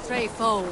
stray foe.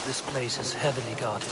This place is heavily guarded.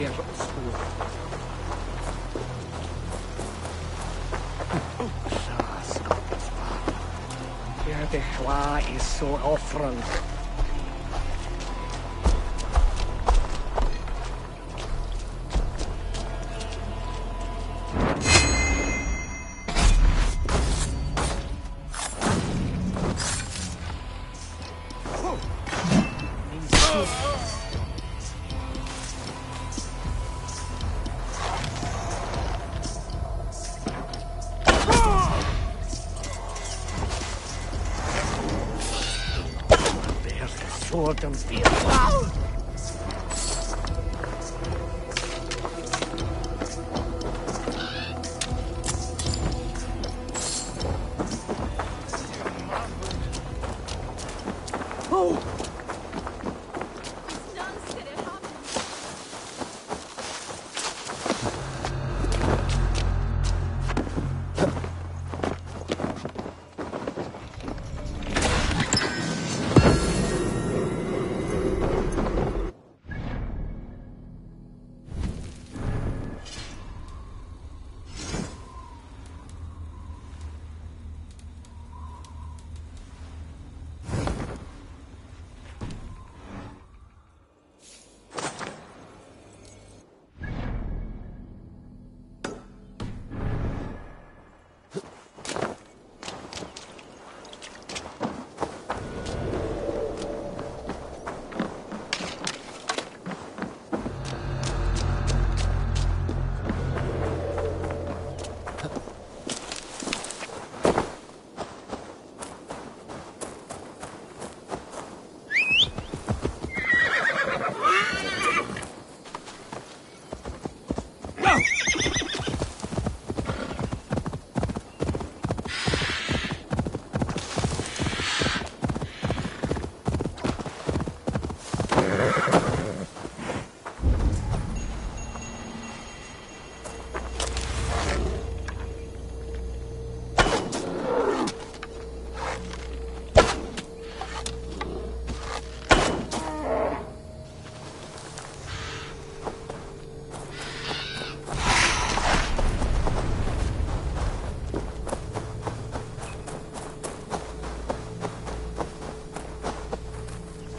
er spor. Skapets far. Det var I så offren. Ordens fel. Oh!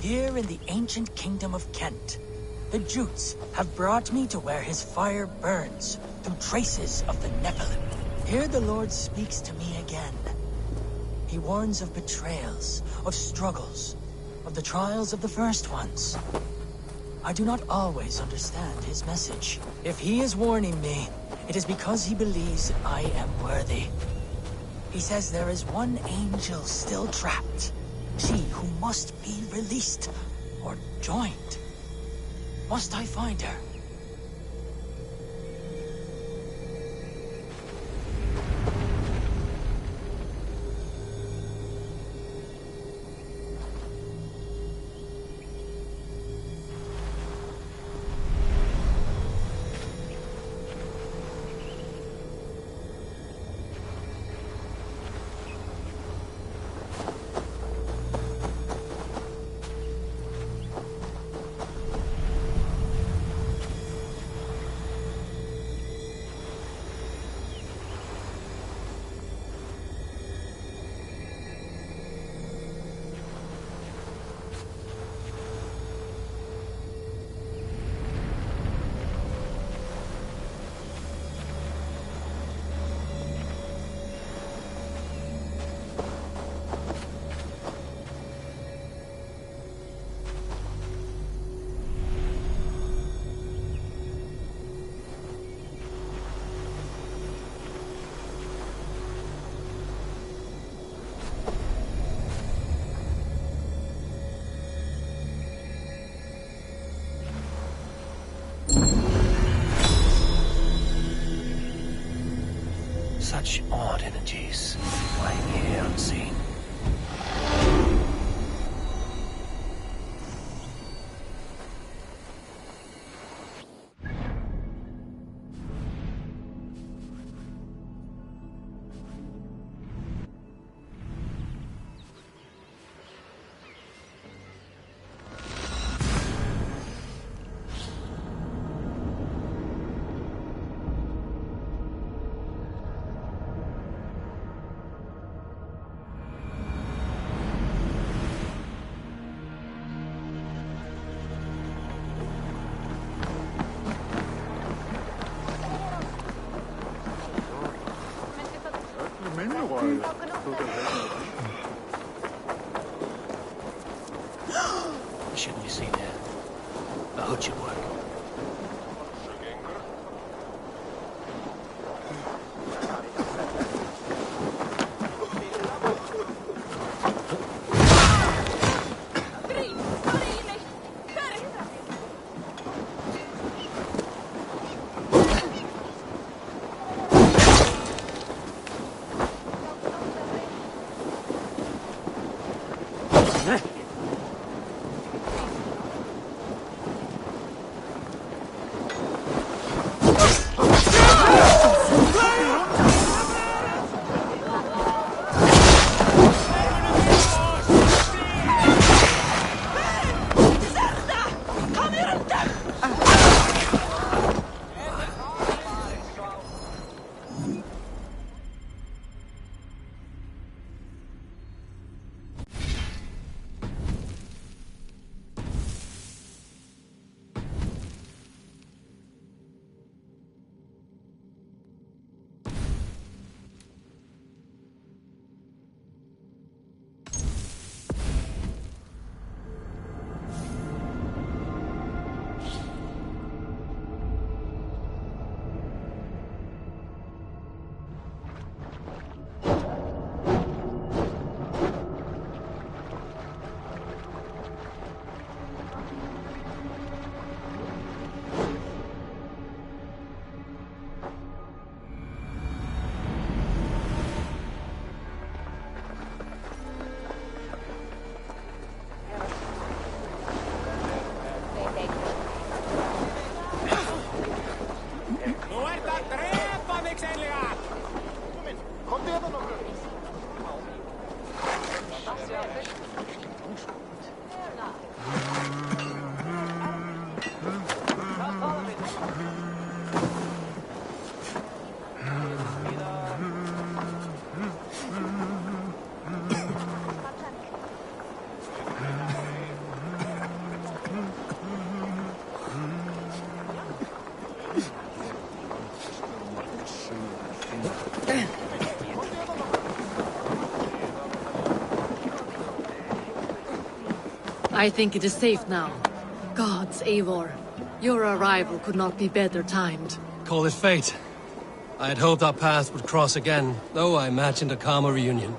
Here in the ancient kingdom of Kent, the Jutes have brought me to where his fire burns through traces of the Nephilim. Here the Lord speaks to me again. He warns of betrayals, of struggles, of the trials of the first ones. I do not always understand his message. If he is warning me, it is because he believes I am worthy. He says there is one angel still trapped. She who must be released or joined. Must I find her? Shouldn't be seen here. A hood should work. I think it is safe now. Gods, Eivor. Your arrival could not be better timed. Call it fate. I had hoped our paths would cross again, though I imagined a calmer reunion.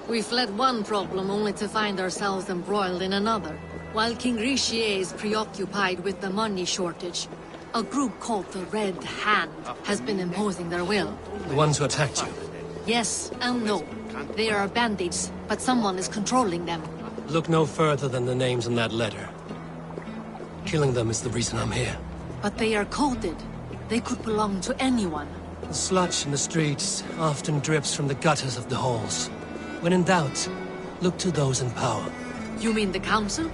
We fled one problem only to find ourselves embroiled in another. While King Richier is preoccupied with the money shortage, a group called the Red Hand has been imposing their will. The ones who attacked you? Yes and no. They are bandits, but someone is controlling them. Look no further than the names in that letter. Killing them is the reason I'm here. But they are coded. They could belong to anyone. The sludge in the streets often drips from the gutters of the halls. When in doubt, look to those in power. You mean the council?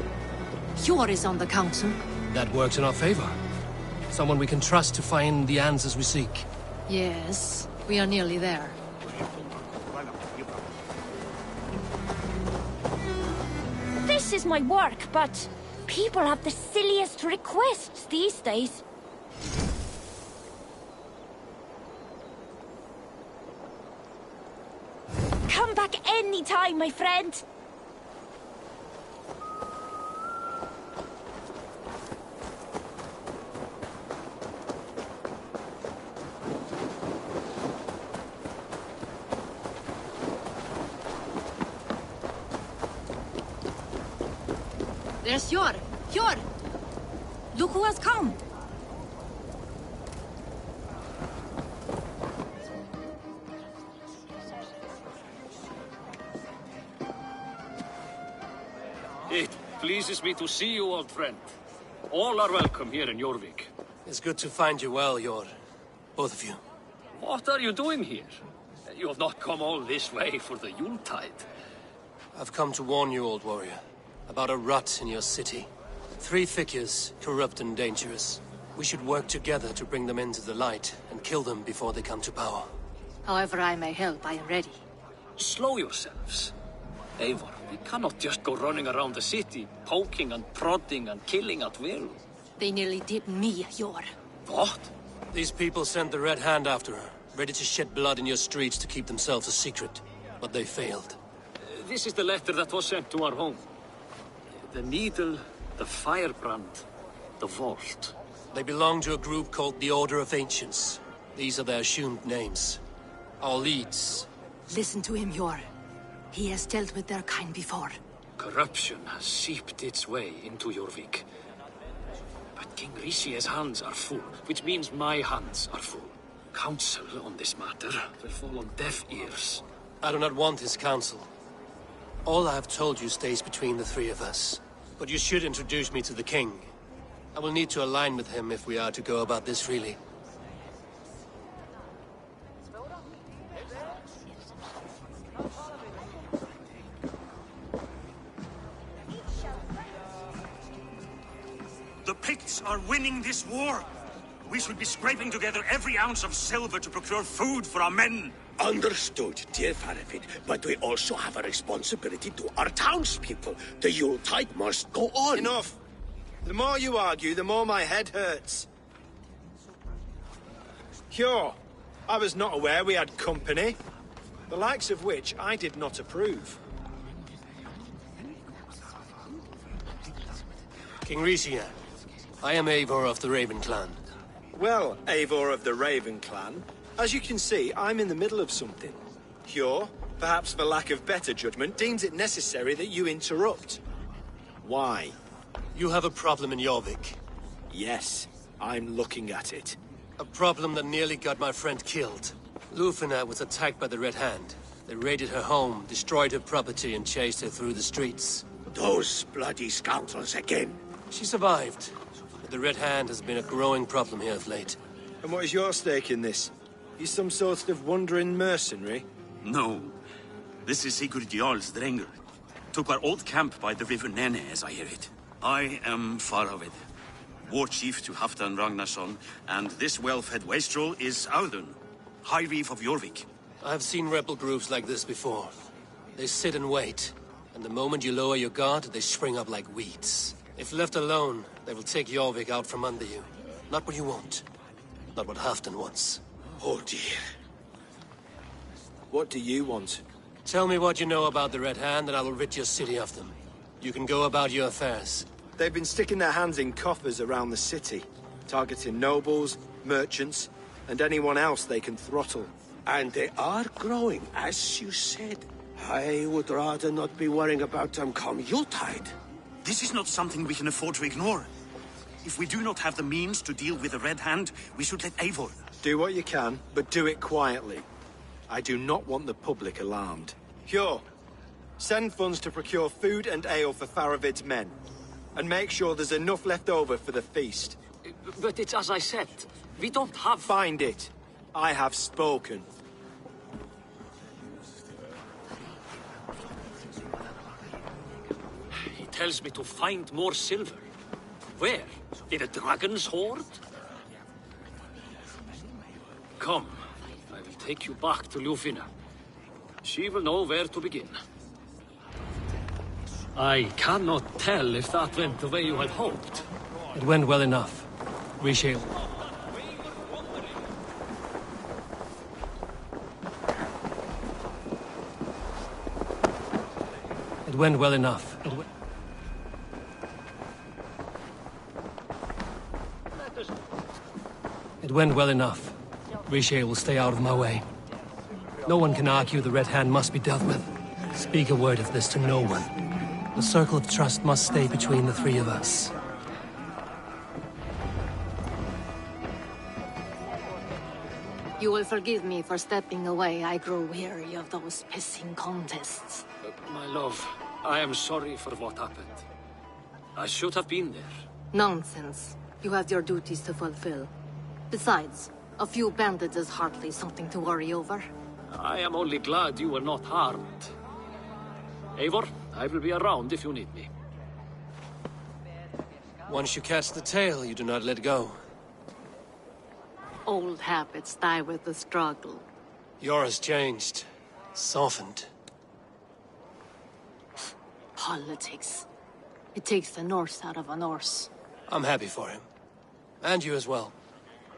Hjor is on the council. That works in our favor. Someone we can trust to find the answers we seek. Yes, we are nearly there. This is my work, but people have the silliest requests these days. Come back anytime, my friend. There's Hjor! Hjor! Look who has come! It pleases me to see you, old friend. All are welcome here in Jorvik. It's good to find you well, Hjor. Both of you. What are you doing here? You have not come all this way for the Yuletide. I've come to warn you, old warrior, about a rot in your city. 3 figures, corrupt and dangerous. We should work together to bring them into the light and kill them before they come to power. However I may help, I am ready. Slow yourselves. Eivor, we cannot just go running around the city, poking and prodding and killing at will. They nearly did me, Hjor. What? These people sent the Red Hand after her, ready to shed blood in your streets to keep themselves a secret. But they failed. This is the letter that was sent to our home. The needle, the firebrand, the vault. They belong to a group called the Order of Ancients. These are their assumed names. Our leads. Listen to him, Yor. He has dealt with their kind before. Corruption has seeped its way into Jorvik. But King Rishie's hands are full, which means my hands are full. Counsel on this matter will fall on deaf ears. I do not want his counsel. All I have told you stays between the three of us. But you should introduce me to the king. I will need to align with him if we are to go about this freely. The Picts are winning this war. We should be scraping together every ounce of silver to procure food for our men. Understood, dear Faravid, but we also have a responsibility to our townspeople. The Yuletide must go on. Enough! The more you argue, the more my head hurts. Sure, I was not aware we had company, the likes of which I did not approve. King Rishi, I am Eivor of the Raven clan. Well, Eivor of the Raven clan, as you can see, I'm in the middle of something. Hjor, perhaps for lack of better judgment, deems it necessary that you interrupt. Why? You have a problem in Jorvik. Yes, I'm looking at it. A problem that nearly got my friend killed. Lufina was attacked by the Red Hand. They raided her home, destroyed her property, and chased her through the streets. Those bloody scoundrels again. She survived, but the Red Hand has been a growing problem here of late. And what is your stake in this? You some sort of wandering mercenary? No. This is Sigurd Jarl's Drengr. Took our old camp by the river Nene, as I hear it. I am Faravid, war chief to Halfdan Ragnarsson, and this well-fed wastrel is Audun, High Reeve of Jorvik. I have seen rebel groups like this before. They sit and wait, and the moment you lower your guard, they spring up like weeds. If left alone, they will take Jorvik out from under you. Not what you want. Not what Halfdan wants. Oh dear. What do you want? Tell me what you know about the Red Hand, and I will rid your city of them. You can go about your affairs. They've been sticking their hands in coffers around the city, targeting nobles, merchants, and anyone else they can throttle. And they are growing, as you said. I would rather not be worrying about them come Yuletide. This is not something we can afford to ignore. If we do not have the means to deal with the Red Hand, we should let Eivor. Do what you can, but do it quietly. I do not want the public alarmed. Hjor, send funds to procure food and ale for Faravid's men. And make sure there's enough left over for the feast. But it's as I said, we don't have... Find it. I have spoken. He tells me to find more silver. Where? In a dragon's hoard? Come, I will take you back to Lufina. She will know where to begin. I cannot tell if that went the way you had hoped. It went well enough. Rishi. It went well enough. It went well enough. Rishi will stay out of my way. No one can argue the Red Hand must be dealt with. Speak a word of this to no one. The circle of trust must stay between the three of us. You will forgive me for stepping away. I grow weary of those pissing contests. My love, I am sorry for what happened. I should have been there. Nonsense. You have your duties to fulfill. Besides, a few bandits is hardly something to worry over. I am only glad you were not harmed. Eivor, I will be around if you need me. Once you catch the tail, you do not let go. Old habits die with the struggle. Yours changed. Softened. Politics. It takes the Norse out of a Norse. I'm happy for him. And you as well.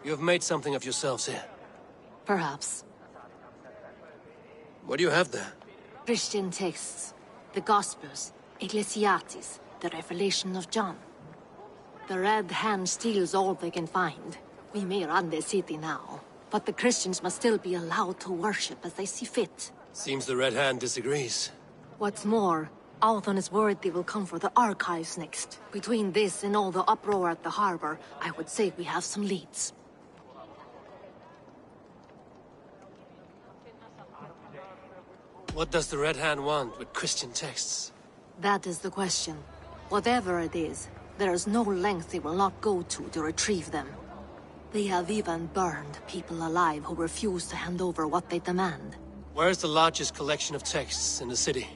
You have made something of yourselves here. Perhaps. What do you have there? Christian texts. The Gospels. Ecclesiastes. the revelation of John. The Red Hand steals all they can find. We may run the city now, but the Christians must still be allowed to worship as they see fit. Seems the Red Hand disagrees. What's more, Althon is worried they will come for the archives next. Between this and all the uproar at the harbor, I would say we have some leads. What does the Red Hand want with Christian texts? That is the question. Whatever it is, there is no length they will not go to retrieve them. They have even burned people alive who refuse to hand over what they demand. Where's the largest collection of texts in the city?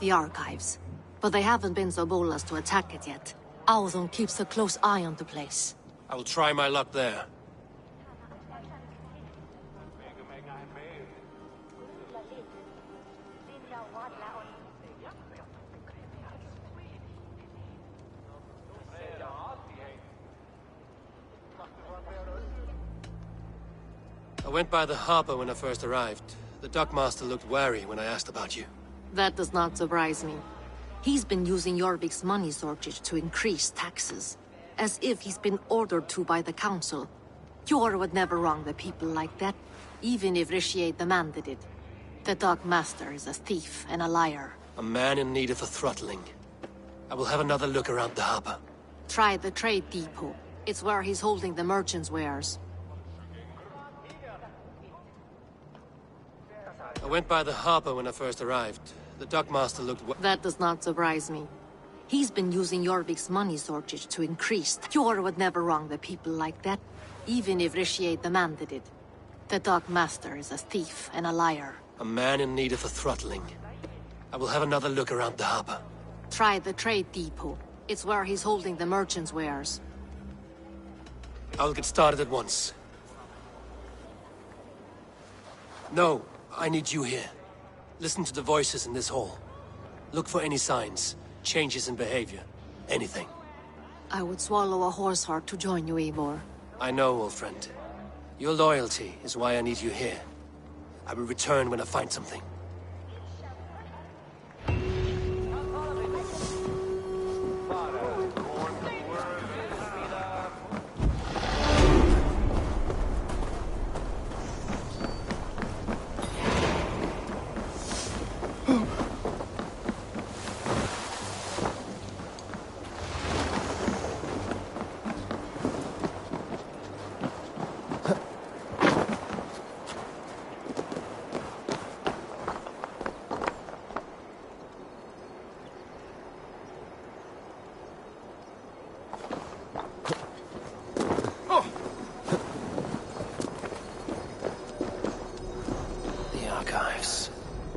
The archives. But they haven't been so bold as to attack it yet. Althon keeps a close eye on the place. I will try my luck there. I went by the harbor when I first arrived. The dockmaster looked wary when I asked about you. That does not surprise me. He's been using Jorvik's money shortage to increase taxes. As if he's been ordered to by the council. Jor would never wrong the people like that, even if Richier demanded it. The dockmaster is a thief and a liar. A man in need of a throttling. I will have another look around the harbor. Try the trade depot. It's where he's holding the merchants' wares. I went by the harbor when I first arrived. The dockmaster looked That does not surprise me. He's been using Jorvik's money shortage to increase. Jor would never wrong the people like that, even if Richier demanded it. The dockmaster is a thief and a liar. A man in need of a throttling. I will have another look around the harbor. Try the trade depot. It's where he's holding the merchants' wares. I'll get started at once. No, I need you here. Listen to the voices in this hall. Look for any signs, changes in behavior, anything. I would swallow a horse heart to join you, Eivor. I know, old friend. Your loyalty is why I need you here. I will return when I find something.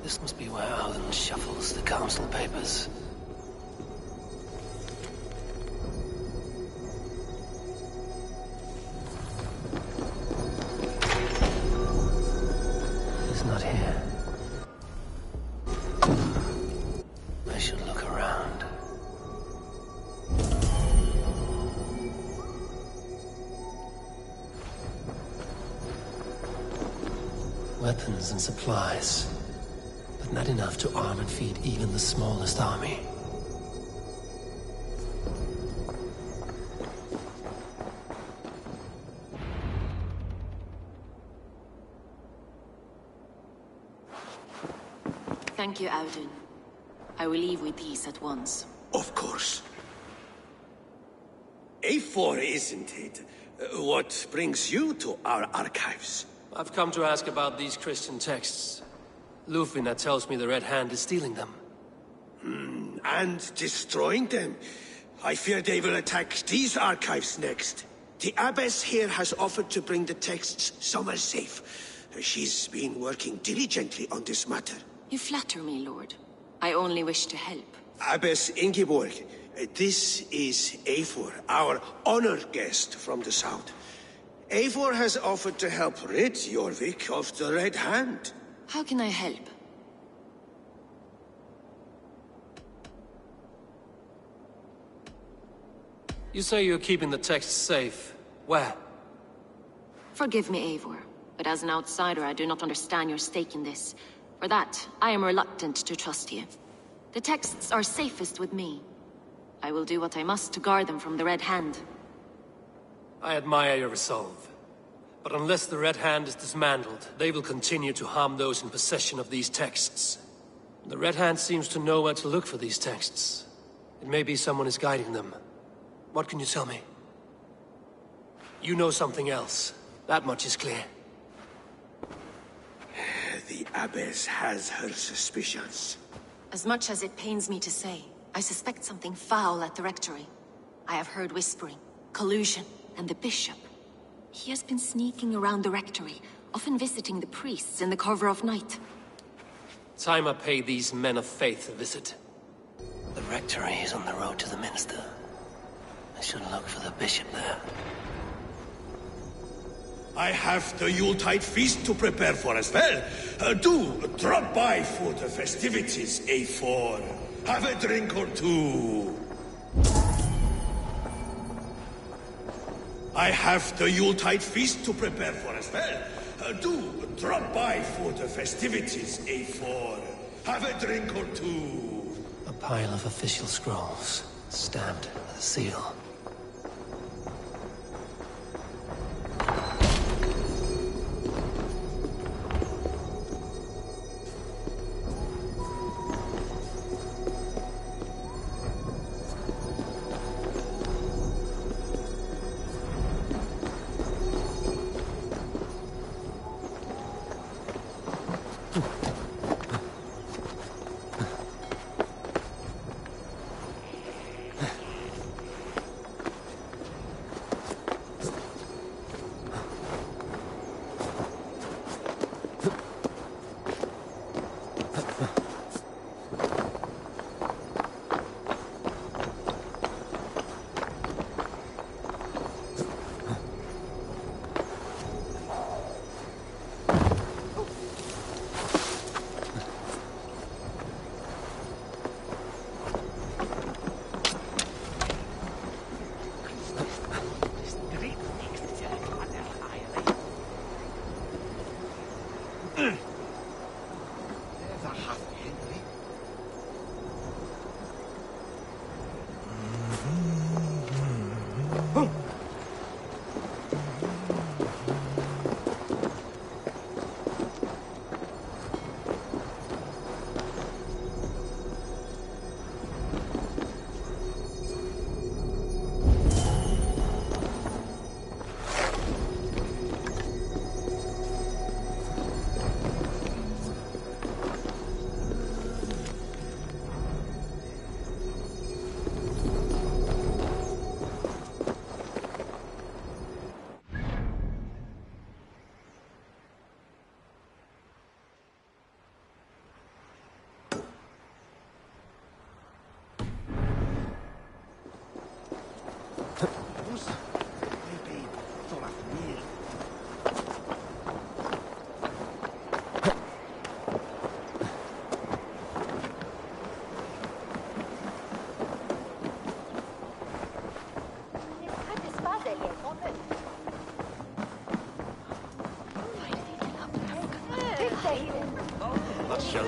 This must be where Alan shuffles the council papers. He's not here. I should look around. Weapons and supplies. Not enough to arm and feed even the smallest army. Thank you, Audun. I will leave with these at once. Of course. A4, isn't it? What brings you to our archives? I've come to ask about these Christian texts. Lufina tells me the Red Hand is stealing them. And destroying them. I fear they will attack these archives next. The abbess here has offered to bring the texts somewhere safe. She's been working diligently on this matter. You flatter me, Lord. I only wish to help. Abbess Ingeborg, this is Eivor, our honored guest from the south. Eivor has offered to help rid Jorvik of the Red Hand. How can I help? You say you're keeping the texts safe. Where? Forgive me, Eivor, but as an outsider I do not understand your stake in this. For that, I am reluctant to trust you. The texts are safest with me. I will do what I must to guard them from the Red Hand. I admire your resolve. But unless the Red Hand is dismantled, they will continue to harm those in possession of these texts. The Red Hand seems to know where to look for these texts. It may be someone is guiding them. What can you tell me? You know something else. That much is clear. The Abbess has her suspicions. As much as it pains me to say, I suspect something foul at the Rectory. I have heard whispering, collusion, and the Bishop. He has been sneaking around the Rectory, often visiting the priests in the cover of night. Time I pay these men of faith a visit. The Rectory is on the road to the Minster. I should look for the Bishop there. I have the Yuletide feast to prepare for as well. Do drop by for the festivities, A4. Have a drink or two. I have the Yuletide feast to prepare for as well. Do drop by for the festivities, A4. Have a drink or two. A pile of official scrolls, stamped with a seal.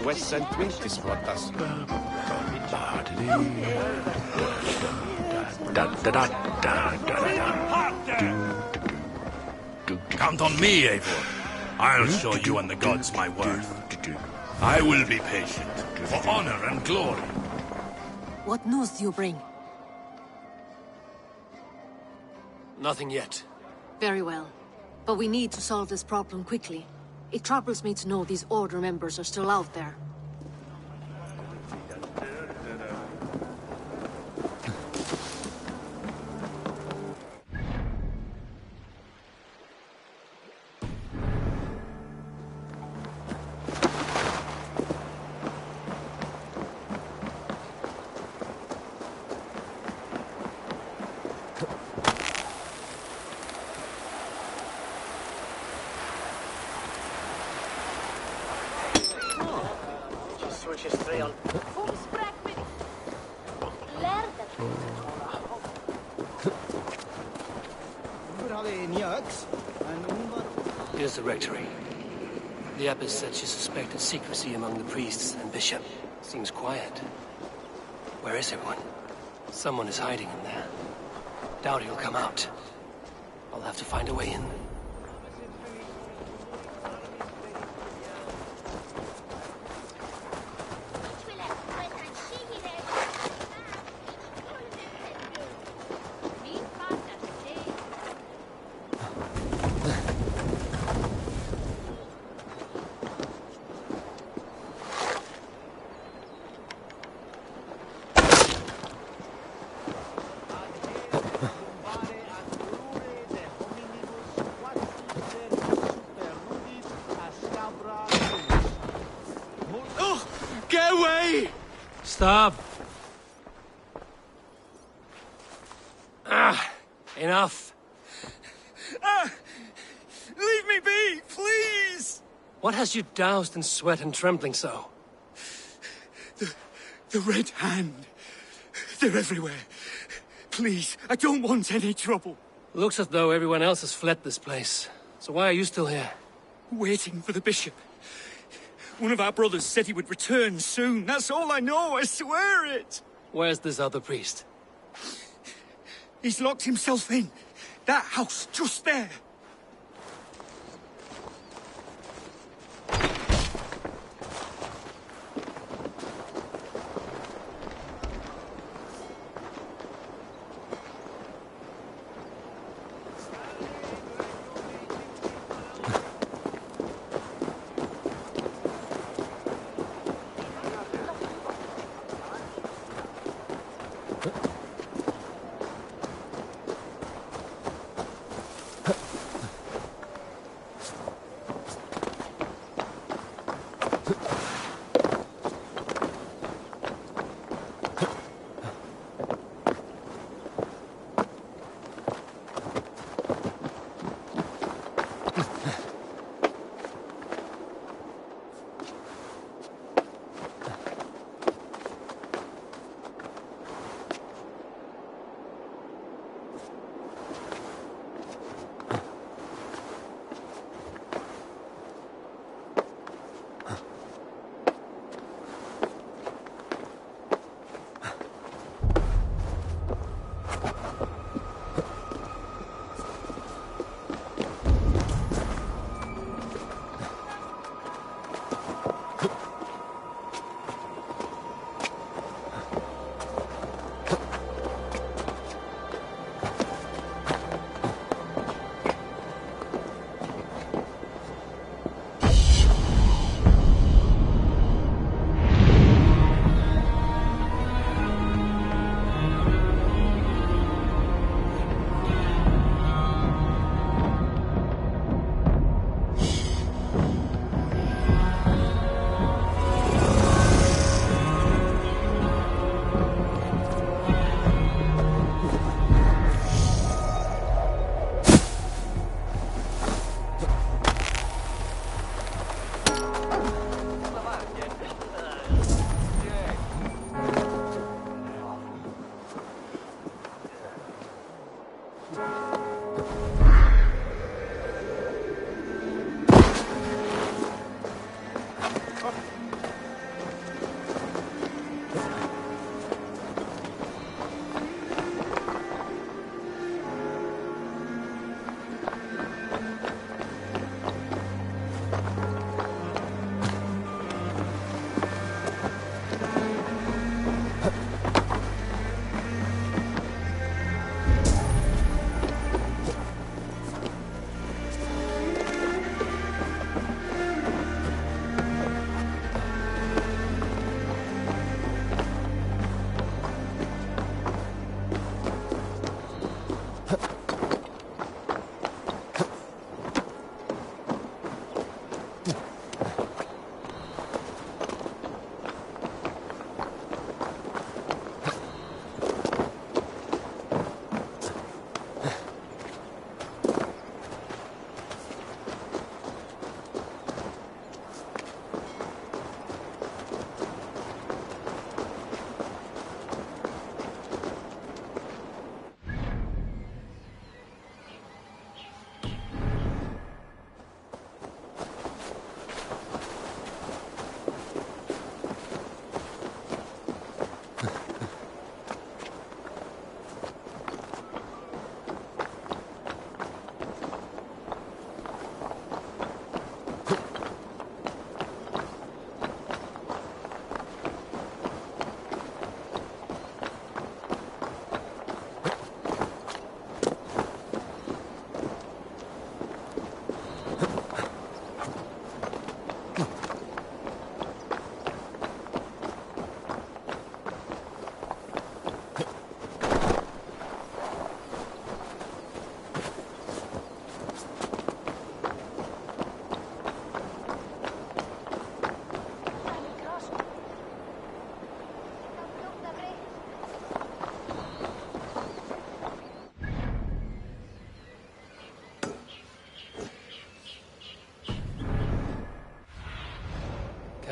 West St. Vincent's vuotas. Count on me, Eivor. I'll show you and the gods my worth. I will be patient, for honor and glory. What news do you bring? Nothing yet. Very well. But we need to solve this problem quickly. It troubles me to know these Order members are still out there. Here's the Rectory. The Abbess said she suspected secrecy among the priests and bishop. Seems quiet. Where is everyone? Someone is hiding in there. Doubt he'll come out. I'll have to find a way in. Get away! Stop! Enough. Leave me be, please! What has you doused in sweat and trembling so? The Red Hand. They're everywhere. Please, I don't want any trouble. Looks as though everyone else has fled this place. So why are you still here? Waiting for the bishop. One of our brothers said he would return soon. That's all I know, I swear it! Where's this other priest? He's locked himself in. That house, just there.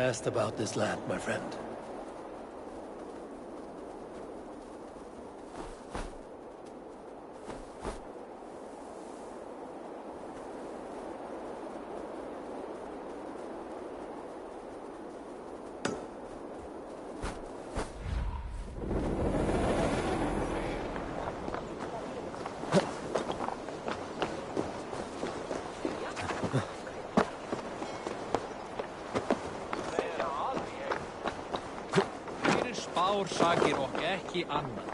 Cast about this land, my friend. Sakir okkur ekki annað.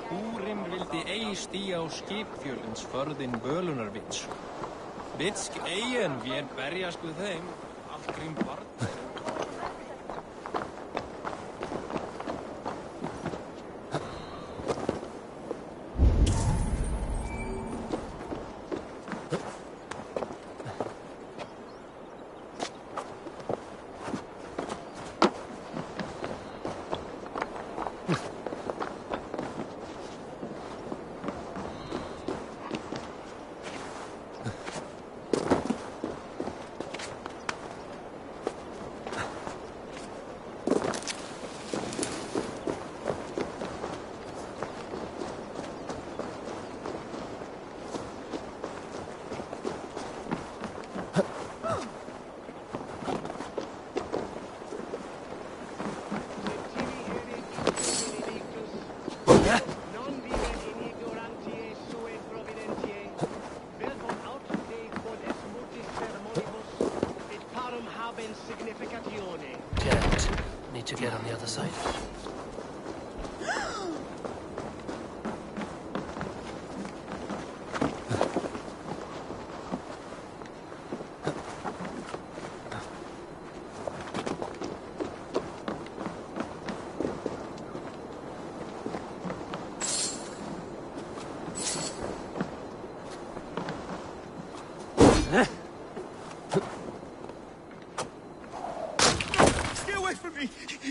Húrin vildi ei stíga á skipfjölins förðin völunarvits. Vitsk ei en vér berjast við þeim, allgrím barn. Need to get on the other side.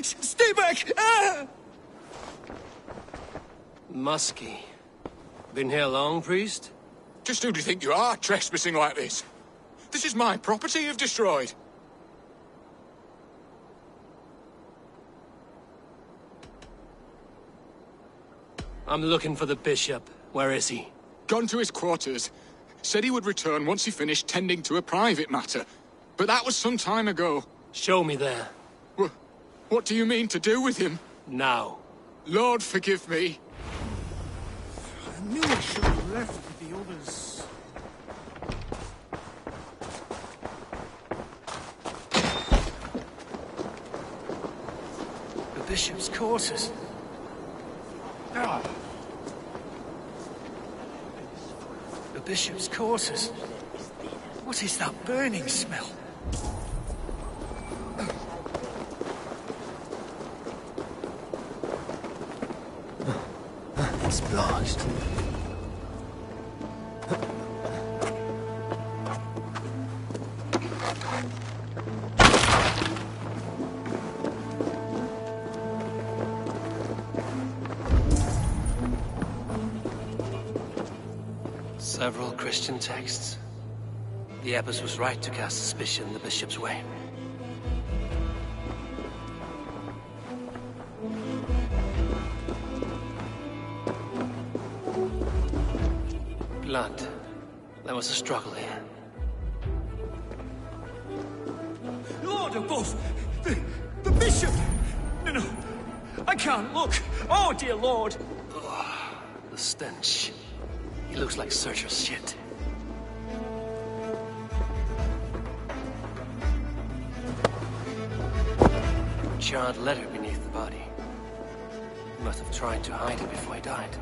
Stay back! Ah! Muskie. Been here long, priest? Just who do you think you are, trespassing like this? This is my property you've destroyed. I'm looking for the bishop. Where is he? Gone to his quarters. Said he would return once he finished tending to a private matter. But that was some time ago. Show me there. What do you mean to do with him? Now. Lord, forgive me. I knew I should have left with the others. The bishop's quarters. The bishop's quarters. What is that burning smell? It's blotched. Several Christian texts. The abbess was right to cast suspicion the bishop's way. Blood. There was a struggle here. Lord above! The bishop! No, I can't look! Oh, dear Lord! Oh, the stench. He looks like Searcher's shit. Charred letter beneath the body. He must have tried to hide it before he died.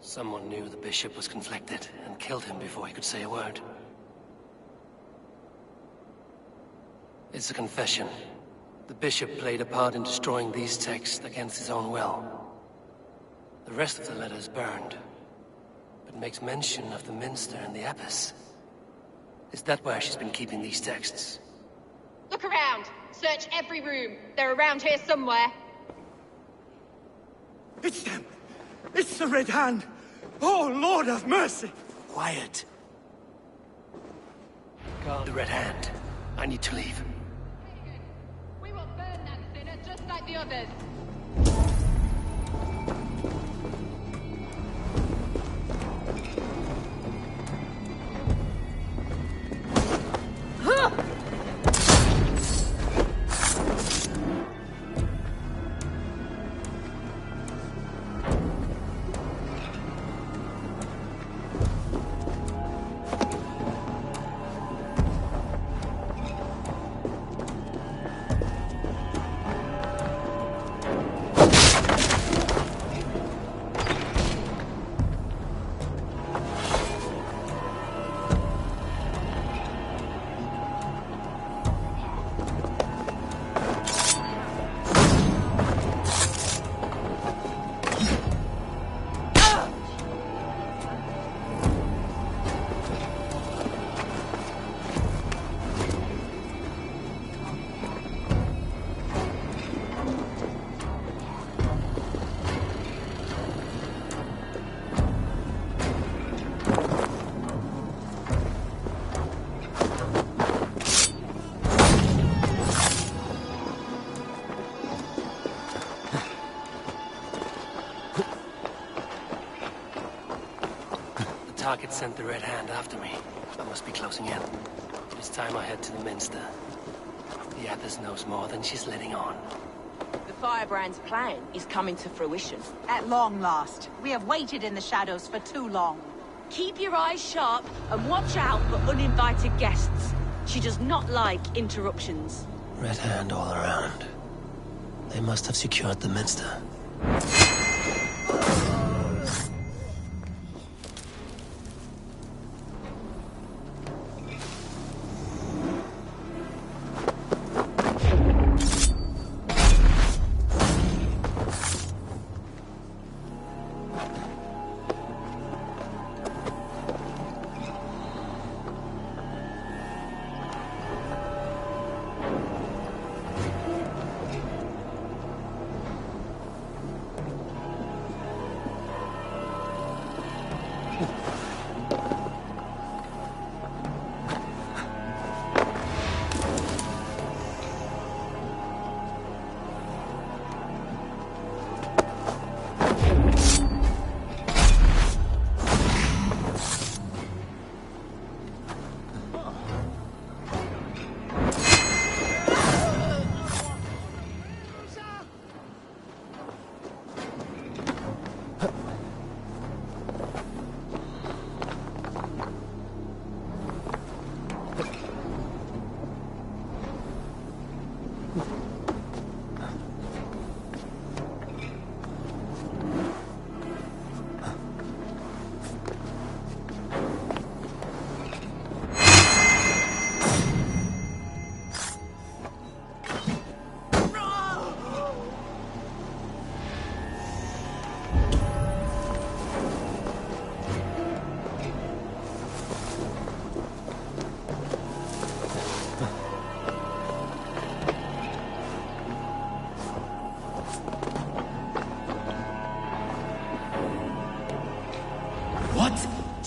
Someone knew the bishop was conflicted and killed him before he could say a word. It's a confession. The bishop played a part in destroying these texts against his own will. The rest of the letter is burned. but makes mention of the Minster and the Abbess. Is that where she's been keeping these texts? Look around! Search every room. They're around here somewhere. It's them! It's the Red Hand! Oh, Lord have mercy! Quiet. Guard the Red Hand. I need to leave. We will burn that sinner just like the others. Target sent the Red Hand after me. I must be closing in. It's time I head to the Minster. The Abbess knows more than she's letting on. The Firebrand's plan is coming to fruition. At long last. We have waited in the shadows for too long. Keep your eyes sharp and watch out for uninvited guests. She does not like interruptions. Red Hand all around. They must have secured the Minster.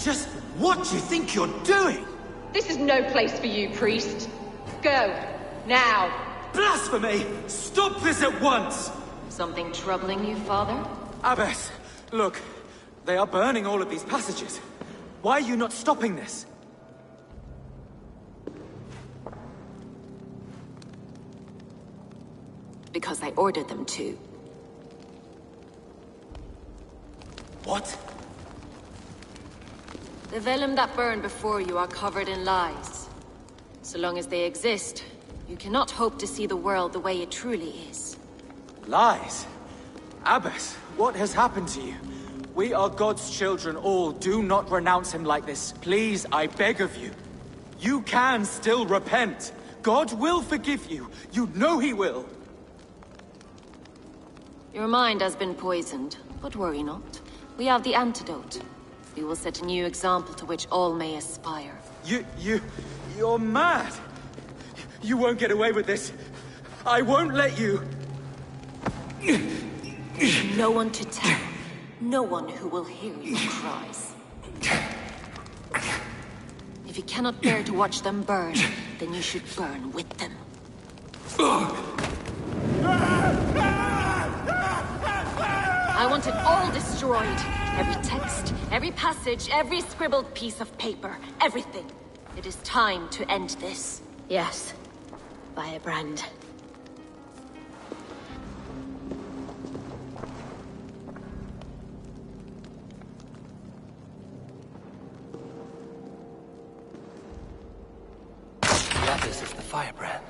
Just what do you think you're doing? This is no place for you, priest. Go. Now. Blasphemy! Stop this at once! Something troubling you, father? Abbess, look. They are burning all of these passages. Why are you not stopping this? Because I ordered them to. What? The vellum that burn before you are covered in lies. So long as they exist, you cannot hope to see the world the way it truly is. Lies? Abbess, what has happened to you? We are God's children all. Do not renounce him like this. Please, I beg of you. You can still repent. God will forgive you. You know he will. Your mind has been poisoned, but worry not. We have the antidote. You will set a new example to which all may aspire. You're mad! You won't get away with this. I won't let you! No one to tell. No one who will hear your cries. If you cannot bear to watch them burn, then you should burn with them. I want it all destroyed. Every text, every passage, every scribbled piece of paper. Everything. It is time to end this. Yes. Firebrand. This is the firebrand.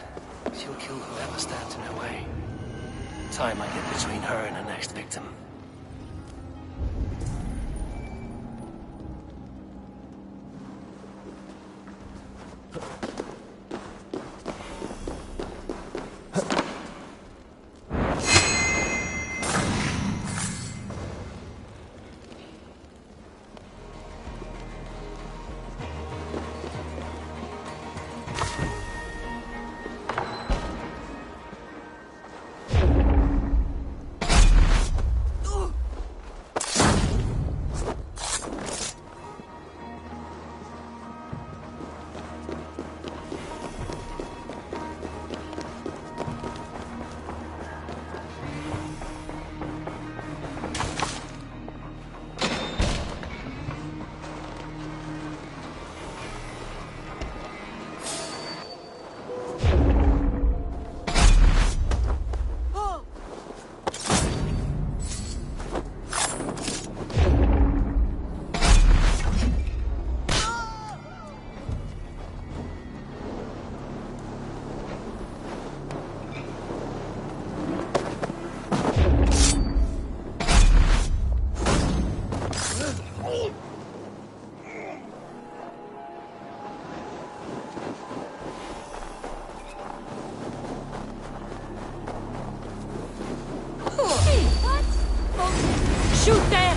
She'll kill whoever stands in her way. Time I get between her and her next victim. Shoot there!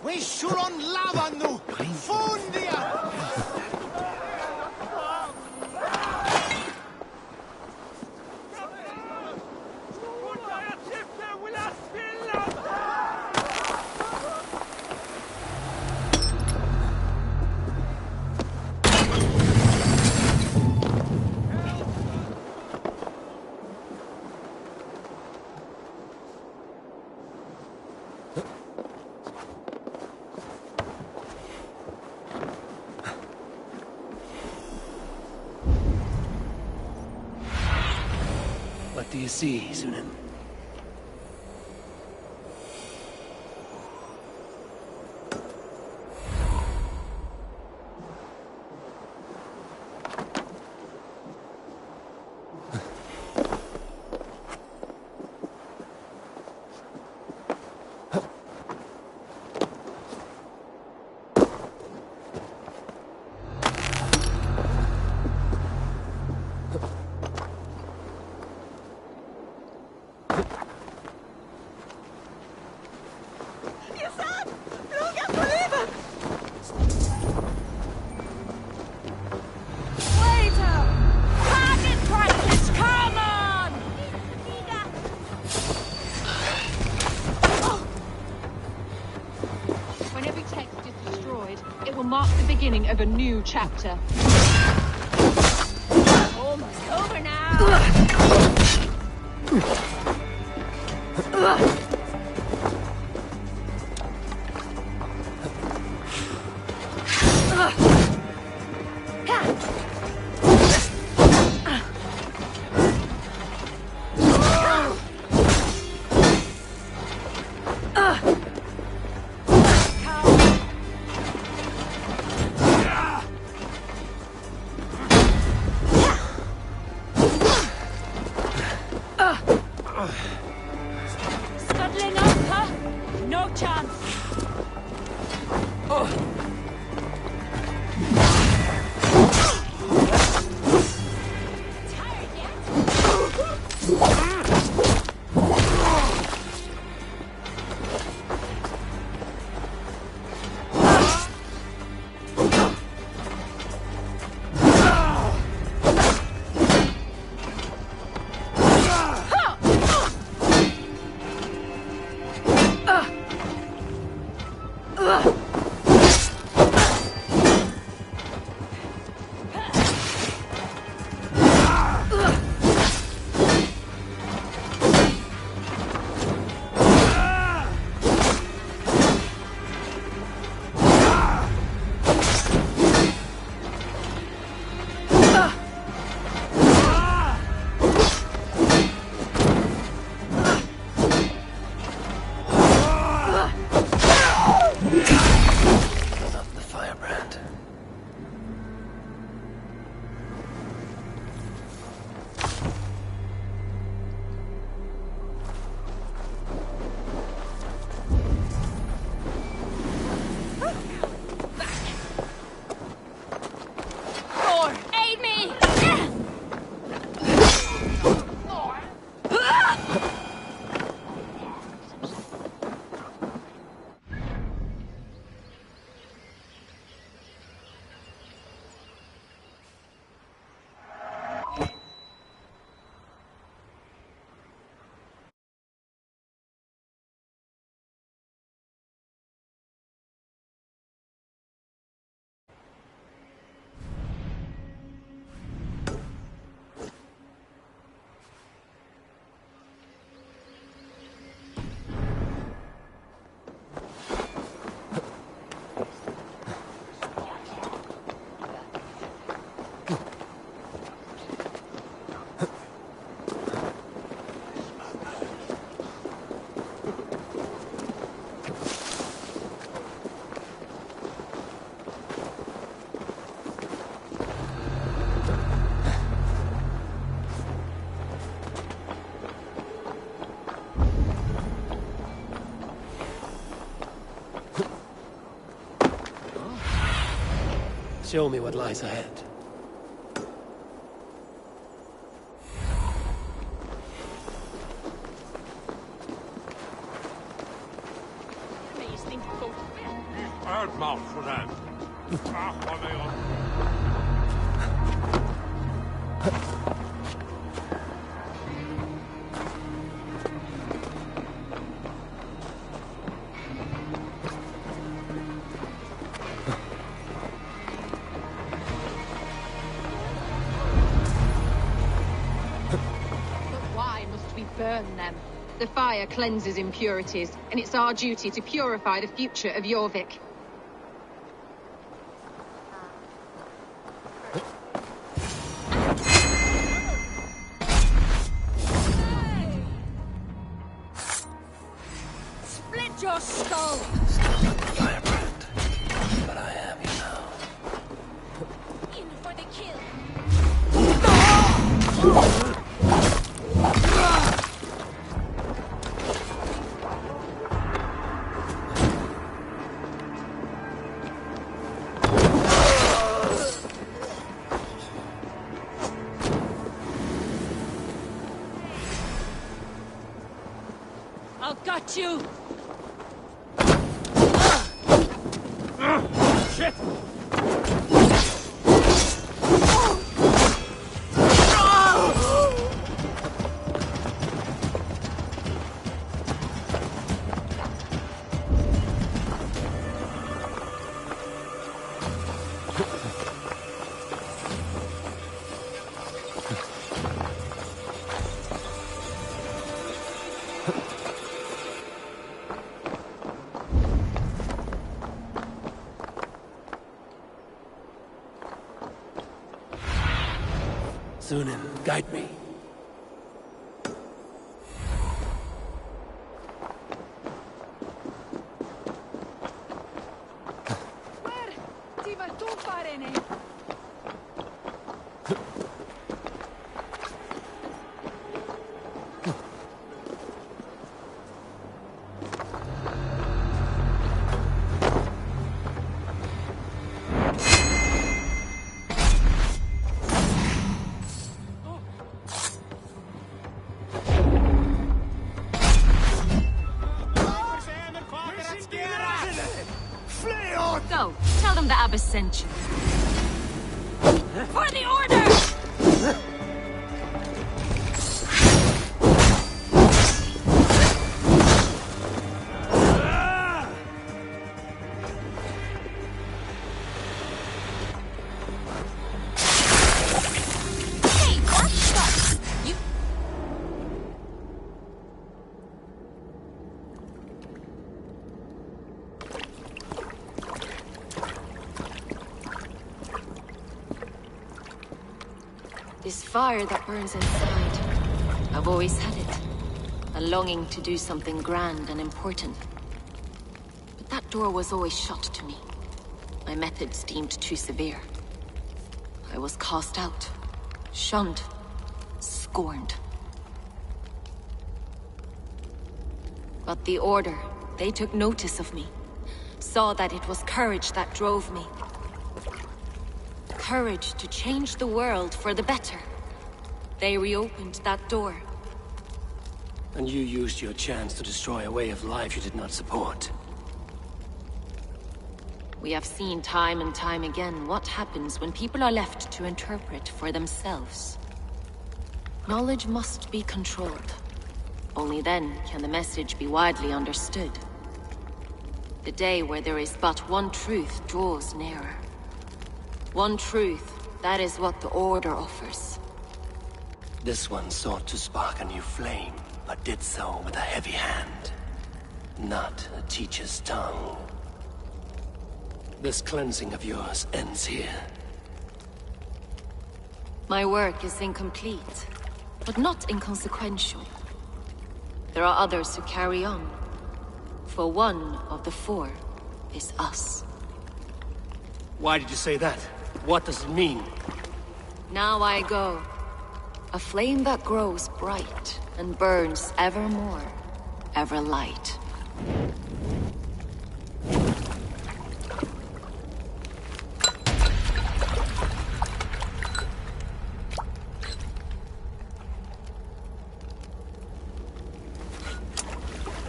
We suron lavan nu! Fundia! What do you see, Sunan? will mark the beginning of a new chapter. Almost over now. Scuttling up, huh? No chance. Show me what lies ahead. Uitmaal vooruit. Ach, wanneer op. Burn them. The fire cleanses impurities, and it's our duty to purify the future of Jorvik. Split your skull! Still not the firebrand, but I am you now. In for the kill! I've got you! Shit! Sunan, guide me. Go. Tell them the Abbess sent you. For the Order! Hey, that's not... You... This fire that burns inside, I've always had it. A longing to do something grand and important. But that door was always shut to me. My methods deemed too severe. I was cast out, shunned, scorned. But the Order, they took notice of me. Saw that it was courage that drove me. Courage to change the world for the better. They reopened that door. And you used your chance to destroy a way of life you did not support. We have seen time and time again what happens when people are left to interpret for themselves. Knowledge must be controlled. Only then can the message be widely understood. The day where there is but one truth draws nearer. One truth, that is what the Order offers. This one sought to spark a new flame, but did so with a heavy hand. Not a teacher's tongue. This cleansing of yours ends here. My work is incomplete, but not inconsequential. There are others who carry on. For one of the four is us. Why did you say that? What does it mean? Now I go. A flame that grows bright and burns ever more, ever light.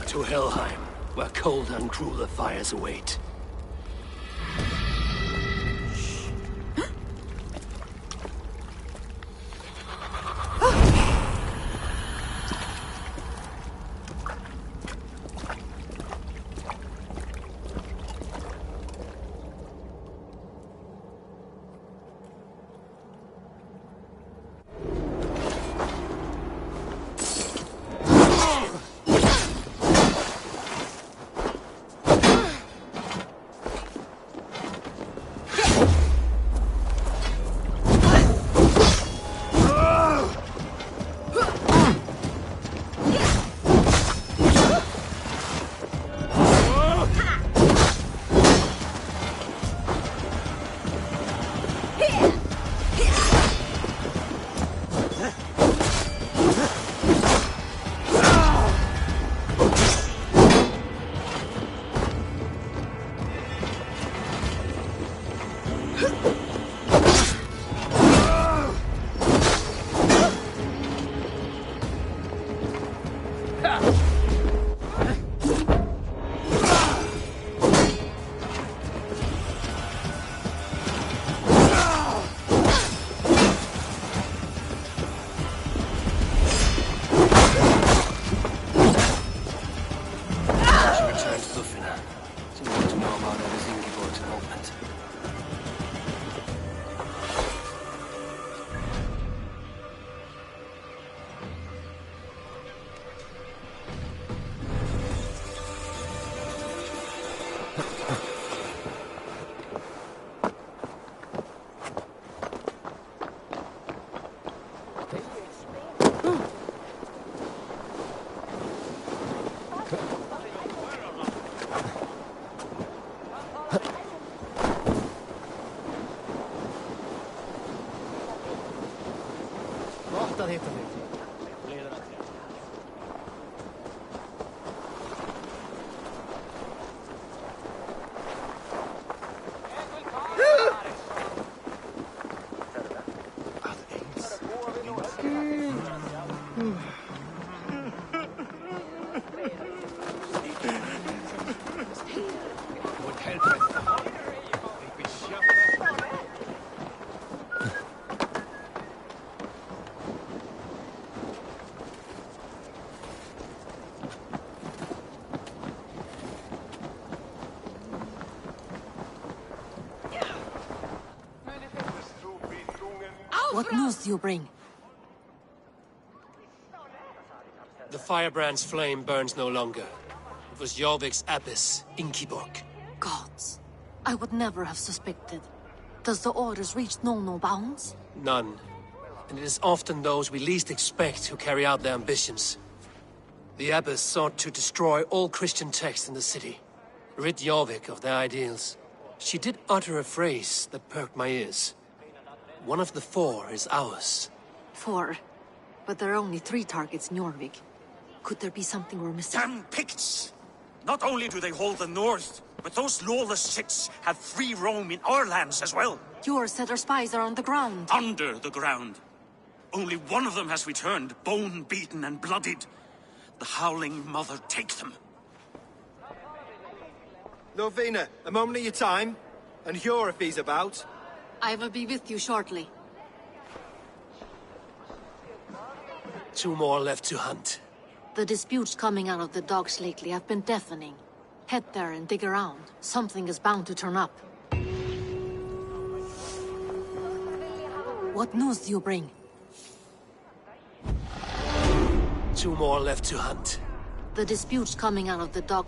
To Helheim, where cold and crueler fires await. Trevligt att hitta dig. What news do you bring? The firebrand's flame burns no longer. It was Jorvik's abbess, Inkiborg. Gods. I would never have suspected. Does the orders reach no bounds? None. And it is often those we least expect who carry out their ambitions. The abbess sought to destroy all Christian texts in the city, rid Jorvik of their ideals. She did utter a phrase that perked my ears. One of the 4 is ours. 4? But there are only 3 targets in Jorvik. Could there be something we're missing? Damn Picts! Not only do they hold the north, but those lawless shits have free roam in our lands as well. Yours said our spies are on the ground. Under the ground. Only one of them has returned, bone-beaten and bloodied. The Howling Mother take them. Lovina, a moment of your time. And Hjor if he's about. I will be with you shortly. 2 more left to hunt. The disputes coming out of the docks lately have been deafening. Head there and dig around. Something is bound to turn up. What news do you bring? 2 more left to hunt. The disputes coming out of the dock...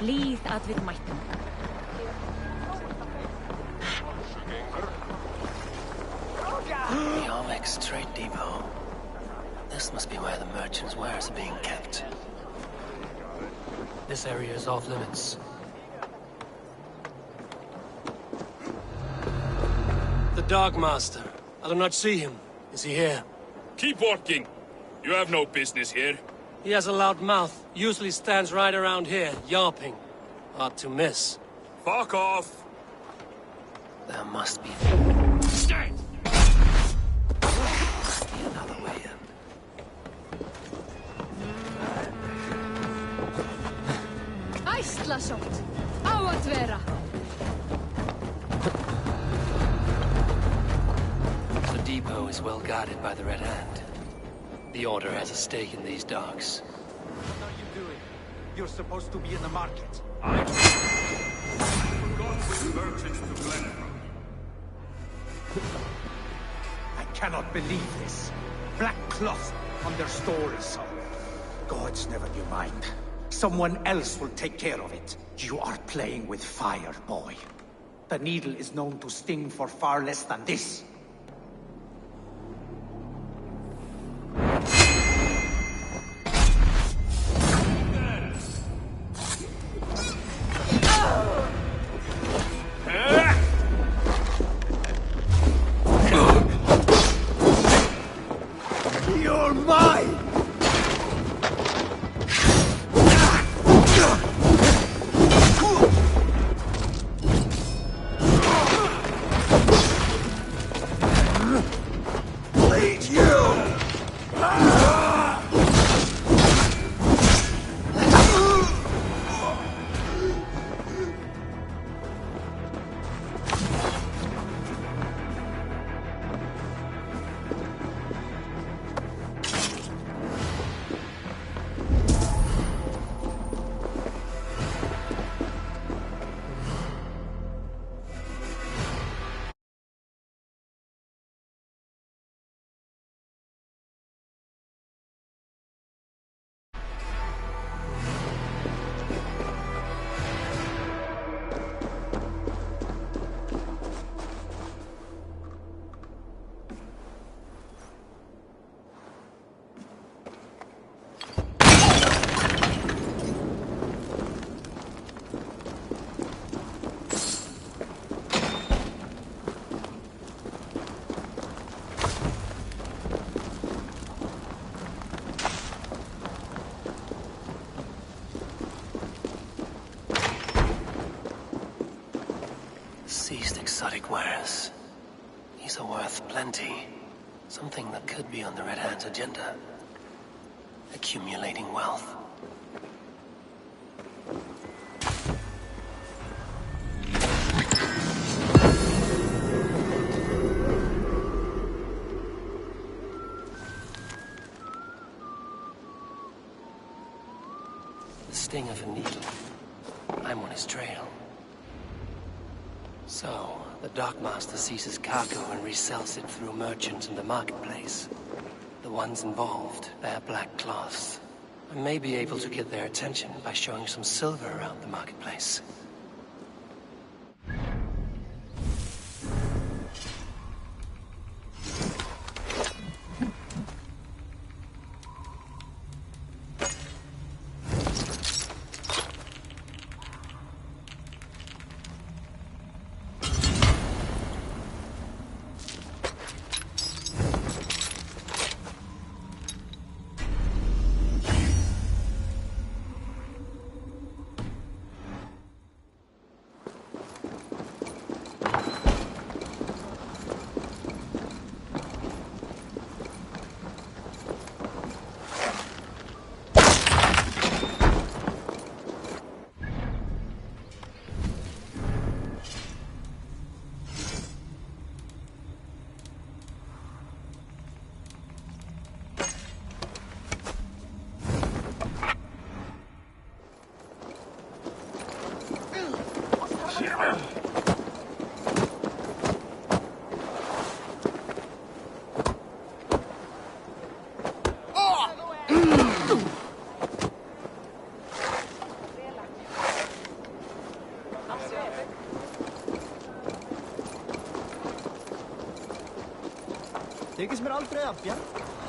Líð að við mættum. The Armex trade depot. This must be where the merchants' wares are being kept. This area is off limits. The Dark Master. I do not see him. Is he here? Keep working. You have no business here. He has a loud mouth. Usually stands right around here, yawping. Hard to miss. Fuck off! There must be... another way in. Æslasótt! Á að vera! The depot is well guarded by the Red Hand. The Order has a stake in these docks. What are you doing? You're supposed to be in the market. I forgot which merchants to blend from. I cannot believe this. Black cloth on their stores. Gods, never you mind. Someone else will take care of it. You are playing with fire, boy. The needle is known to sting for far less than this. You're mine! Bleed you! Seized exotic wares. These are worth plenty. Something that could be on the Red Hand's agenda. Accumulating wealth. The sting of a needle. I'm on his trail. So, the Dockmaster seizes cargo and resells it through merchants in the marketplace. The ones involved bear black cloths. I may be able to get their attention by showing some silver around the marketplace.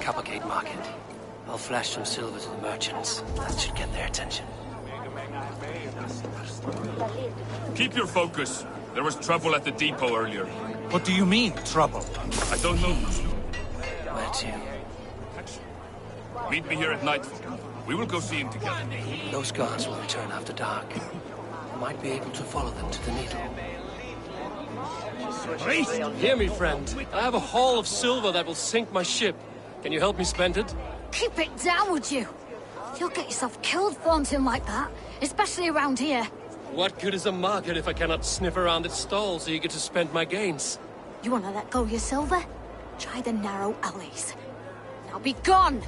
Coppergate Market. I'll flash some silver to the merchants. That should get their attention. Keep your focus. There was trouble at the depot earlier. What do you mean, trouble? I don't know. Where to? Meet me here at nightfall. We will go see him together. Those guards will return after dark. I might be able to follow them to the needle. Hear me, friend. I have a haul of silver that will sink my ship. Can you help me spend it? Keep it down, would you? You'll get yourself killed flaunting like that, especially around here. What good is a market if I cannot sniff around its stalls eager to spend my gains? You want to let go of your silver? Try the narrow alleys. Now be gone!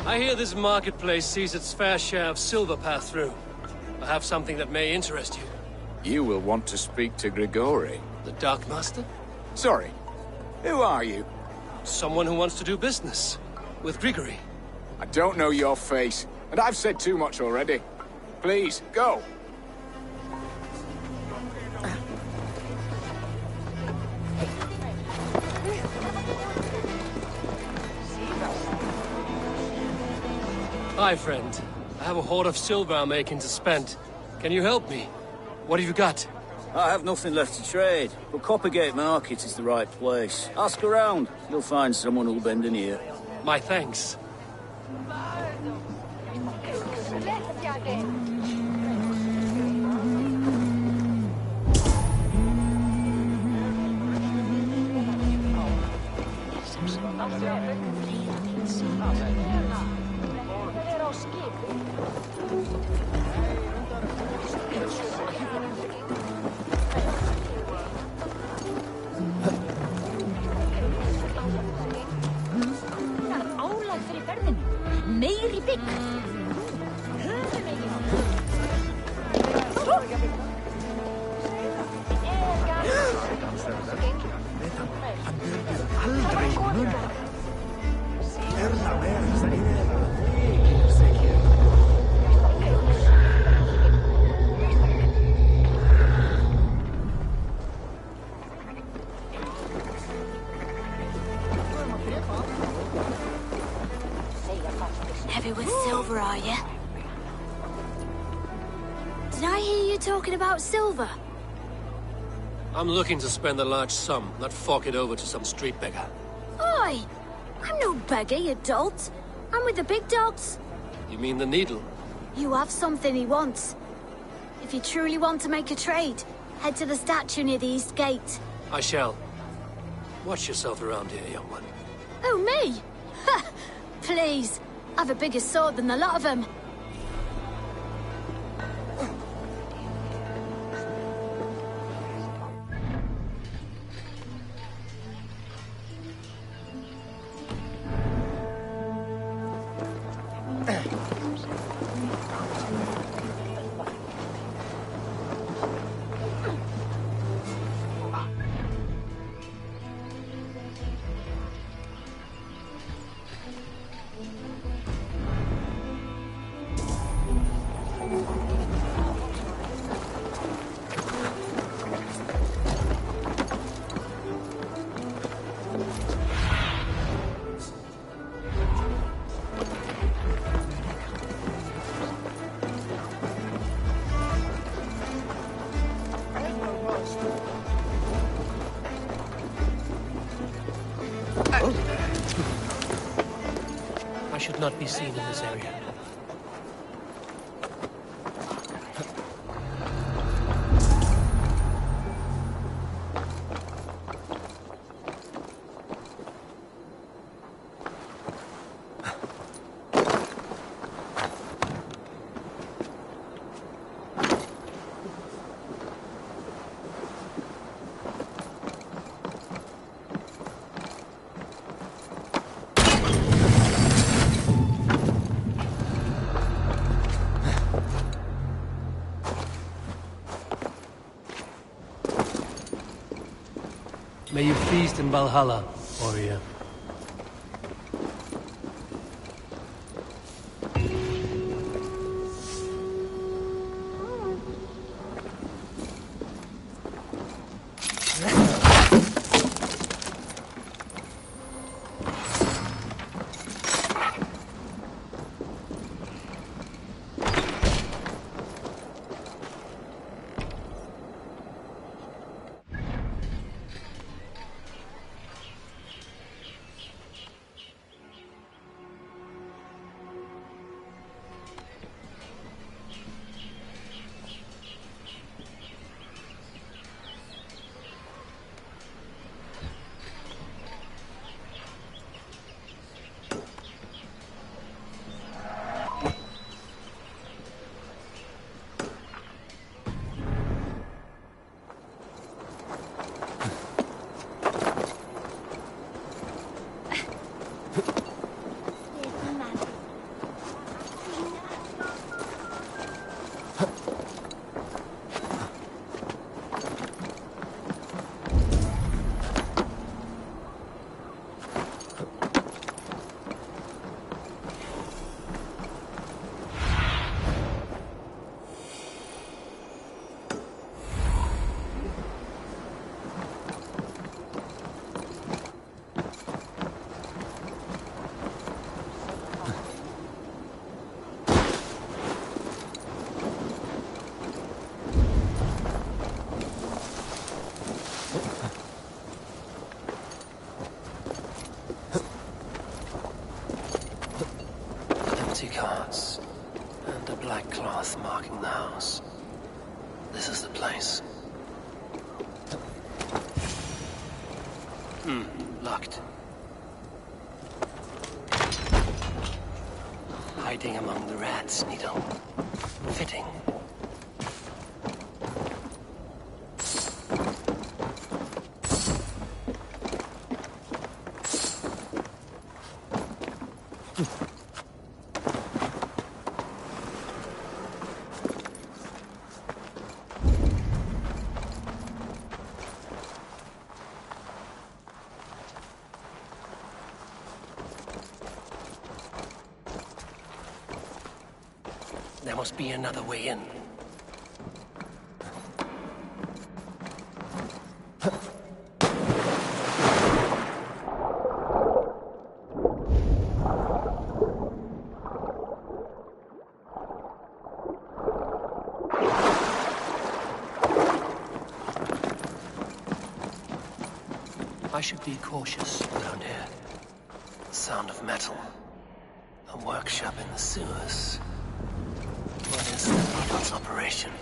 I hear this marketplace sees its fair share of silver pass through. I have something that may interest you. You will want to speak to Grigori. The Dark Master? Sorry. Who are you? Someone who wants to do business. With Grigori. I don't know your face, and I've said too much already. Please, go. Hi, friend. I have a hoard of silver I'm making to spend. Can you help me? What have you got? I have nothing left to trade, but Coppergate Market is the right place. Ask around. You'll find someone who'll bend an ear. My thanks. Meiri bygg. Heavy with silver, are you? Did I hear you talking about silver? I'm looking to spend a large sum, not fork it over to some street beggar. Oi! I'm no beggar, you dolt. I'm with the big dogs. You mean the needle? You have something he wants. If you truly want to make a trade, head to the statue near the east gate. I shall. Watch yourself around here, young one. Oh, me? Ha! Please. I've a bigger sword than the lot of them. I should not be seen in this area. feast in Valhalla, warrior. Carts and a black cloth marking the house. This is the place. Locked. Hiding among the rats, Needle. Fitting. There must be another way in. I should be cautious around here. The sound of metal. A workshop in the sewers. What is the Needle's operation?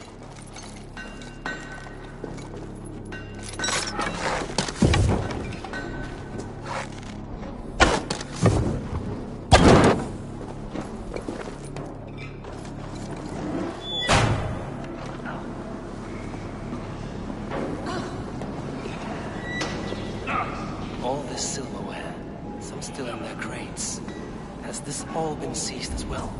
All this silverware, some still in their crates. Has this all been seized as well?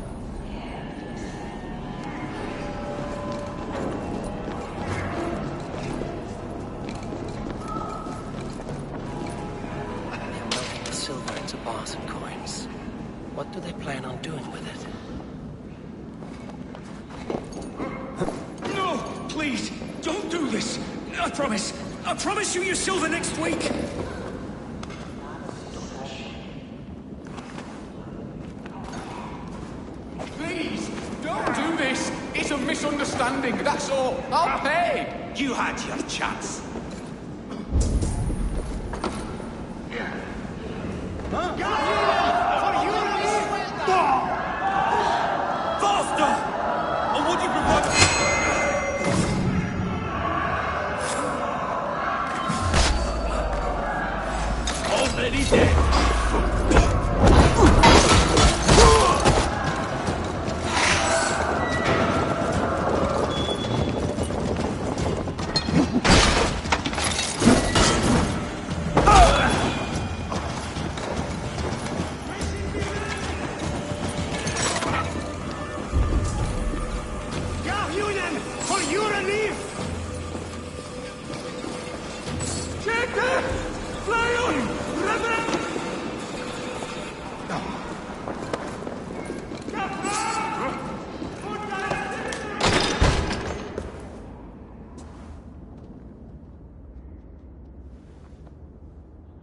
They're melting the silver into bars and coins. What do they plan on doing with it? No! Please! Don't do this! I promise you your silver next week! Please, don't do this! It's a misunderstanding, that's all. I'll pay! You had your chance. Faster! Or would you provide... Already dead!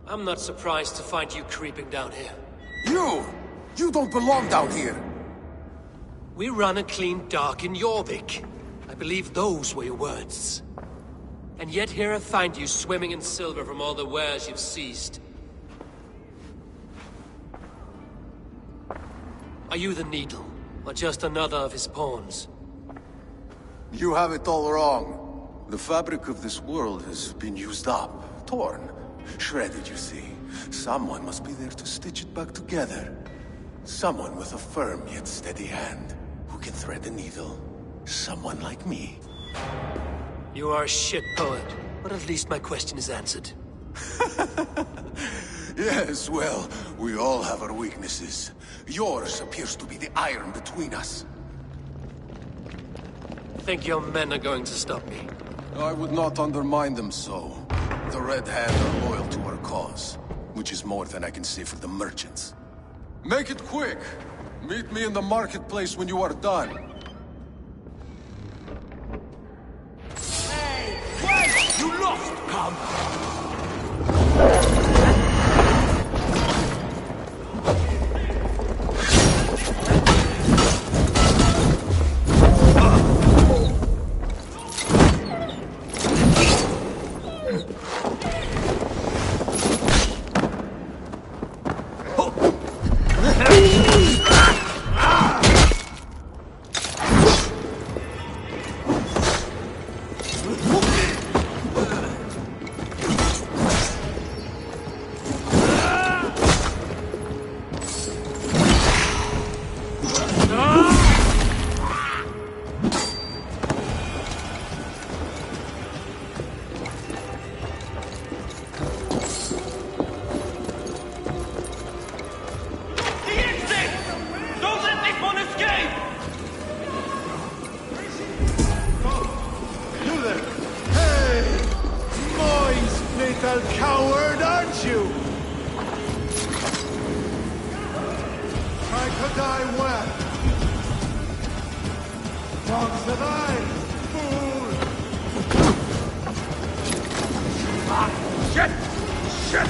I'm not surprised to find you creeping down here. You don't belong down here! We run a clean dock in Jorvik. I believe those were your words. And yet here I find you swimming in silver from all the wares you've seized. Are you the Needle, or just another of his pawns? You have it all wrong. The fabric of this world has been used up, torn, shredded, you see. Someone must be there to stitch it back together. Someone with a firm yet steady hand, who can thread the needle. Someone like me. You are a shit poet, but at least my question is answered. Yes, well, we all have our weaknesses. Yours appears to be the iron between us. Think your men are going to stop me? I would not undermine them so. The Red Hand are loyal to our cause, which is more than I can say for the merchants. Make it quick! Meet me in the marketplace when you are done. Hey! Wait! You lost! Come! Coward, aren't you? Try to die well. Don't survive, fool! Ah, shit! Shit!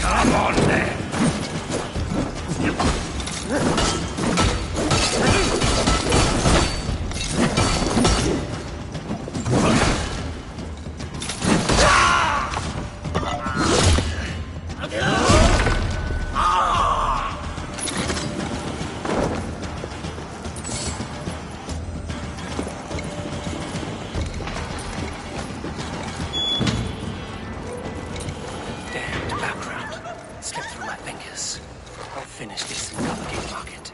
Come on, then! Finish this and navigate market.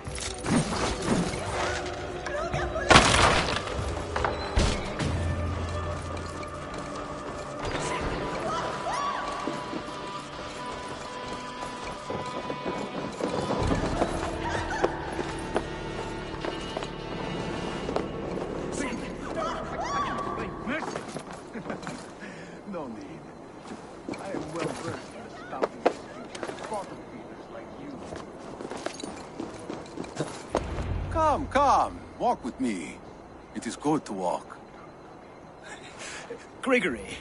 No need. I am well versed in the spouting procedure. Bottom feeders like you. Come, come. Walk with me. It is good to walk. Gregory.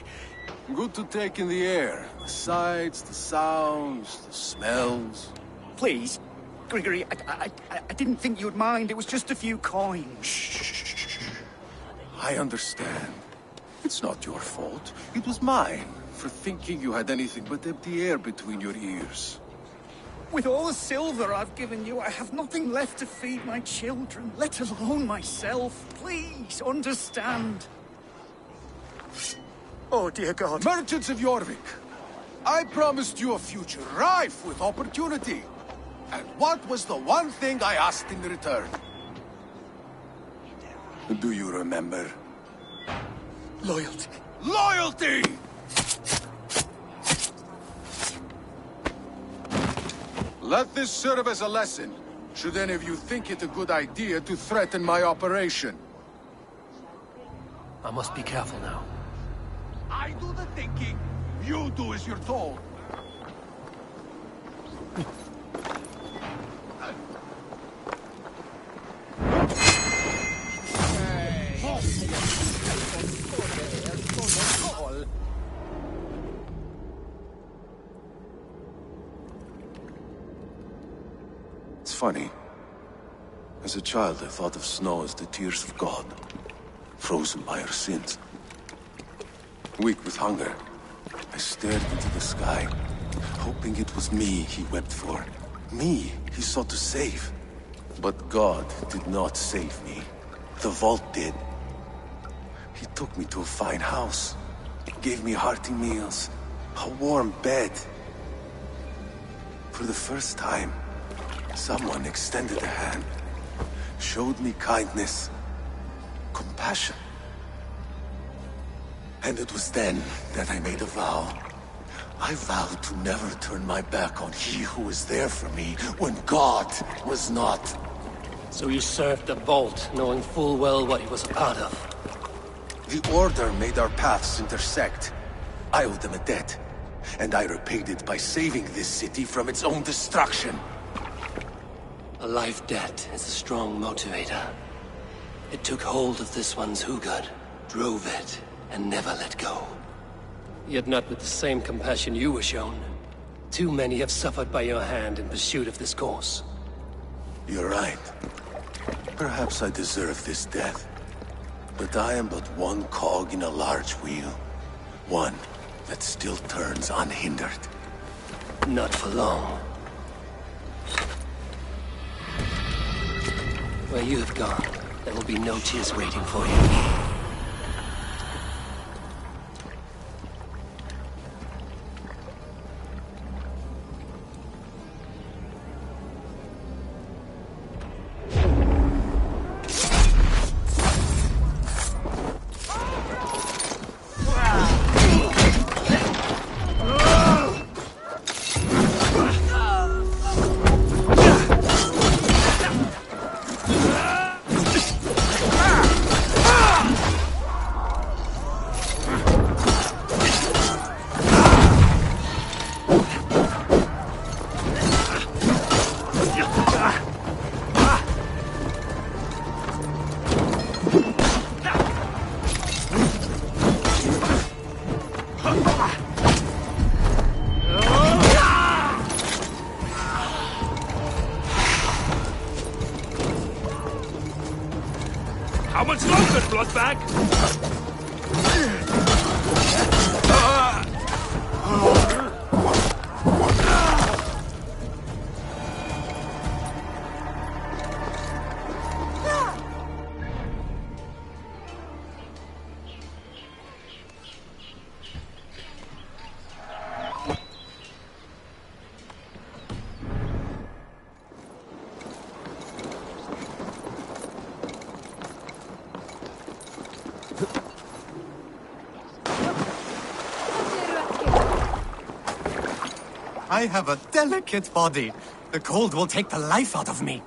Good to take in the air. The sights, the sounds, the smells. Please, Gregory, I didn't think you'd mind. It was just a few coins. Shh. I understand. It's not your fault. It was mine, for thinking you had anything but empty air between your ears. With all the silver I've given you, I have nothing left to feed my children, let alone myself. Please, understand. Oh, dear God. Merchants of Jorvik, I promised you a future rife with opportunity. And what was the one thing I asked in return? Do you remember? Loyalty. Loyalty! Let this serve as a lesson, should any of you think it a good idea to threaten my operation. I must be careful now. I do the thinking, you do as you're told. funny. As a child, I thought of snow as the tears of God, frozen by our sins. Weak with hunger, I stared into the sky, hoping it was me he wept for. Me he sought to save. But God did not save me. The vault did. He took me to a fine house, gave me hearty meals, a warm bed. For the first time, someone extended a hand, showed me kindness, compassion. And it was then that I made a vow. I vowed to never turn my back on he who was there for me when God was not. So you served the Vault, knowing full well what he was a part of. The Order made our paths intersect. I owed them a debt, and I repaid it by saving this city from its own destruction. A life debt is a strong motivator. It took hold of this one's Hugad, drove it, and never let go. Yet not with the same compassion you were shown. Too many have suffered by your hand in pursuit of this course. You're right. Perhaps I deserve this death. But I am but one cog in a large wheel. One that still turns unhindered. Not for long. Where you have gone, there will be no tears waiting for you. How much longer, Bloodbag? I have a delicate body. The cold will take the life out of me.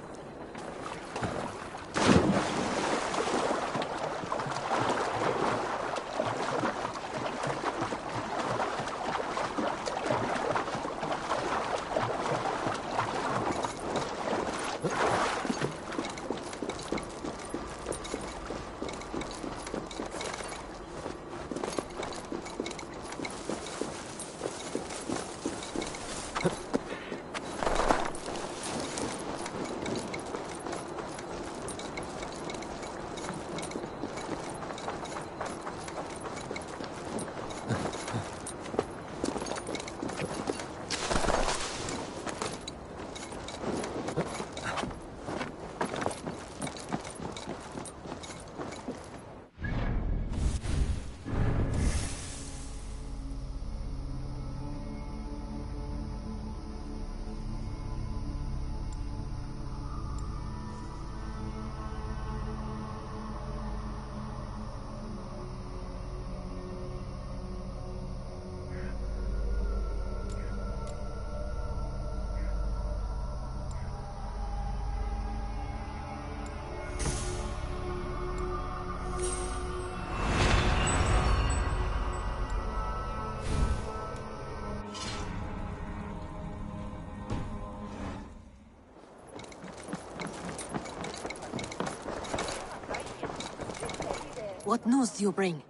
What news do you bring?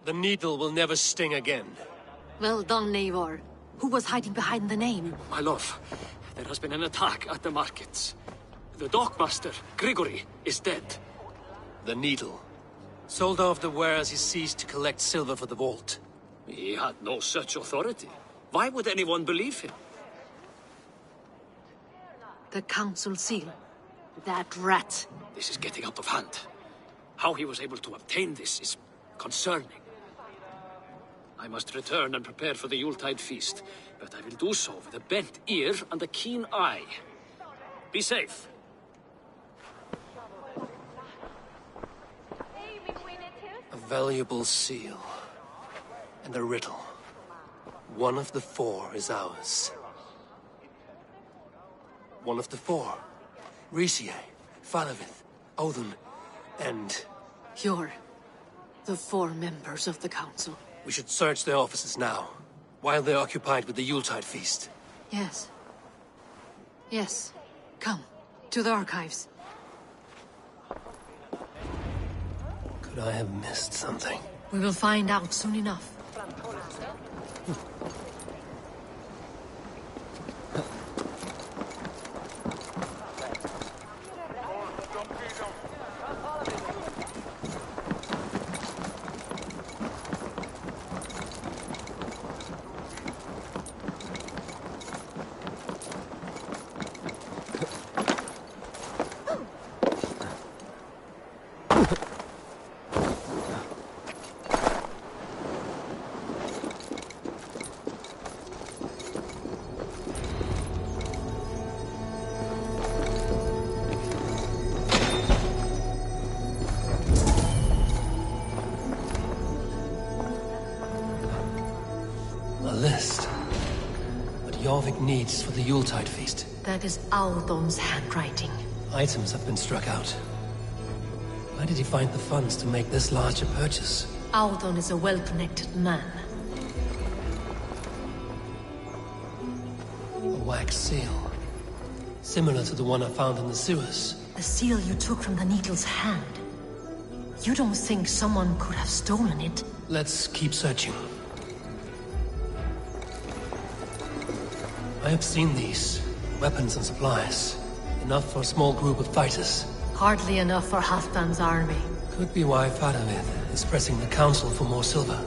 The needle will never sting again. Well done, Eivor. Who was hiding behind the name? My love, there has been an attack at the markets. The dockmaster, Grigory, is dead. The Needle. Sold off the wares he seized to collect silver for the vault. He had no such authority. Why would anyone believe him? The council seal. That rat. This is getting out of hand. How he was able to obtain this is concerning. I must return and prepare for the Yuletide feast, but I will do so with a bent ear and a keen eye. Be safe. A valuable seal. And a riddle. One of the four is ours. One of the four. Ricie, Falavith, Odin, and... You're the four members of the council. We should search their offices now, while they're occupied with the Yuletide feast. Yes. Yes. Come, to the archives. Could I have missed something? We will find out soon enough. Needs for the Yuletide feast. That is Audon's handwriting. Items have been struck out. Where did he find the funds to make this larger purchase? Audon is a well-connected man. A wax seal. Similar to the one I found in the sewers. The seal you took from the Needle's hand. You don't think someone could have stolen it? Let's keep searching. I have seen these. Weapons and supplies. Enough for a small group of fighters. Hardly enough for Halfdan's army. Could be why Faravith is pressing the council for more silver.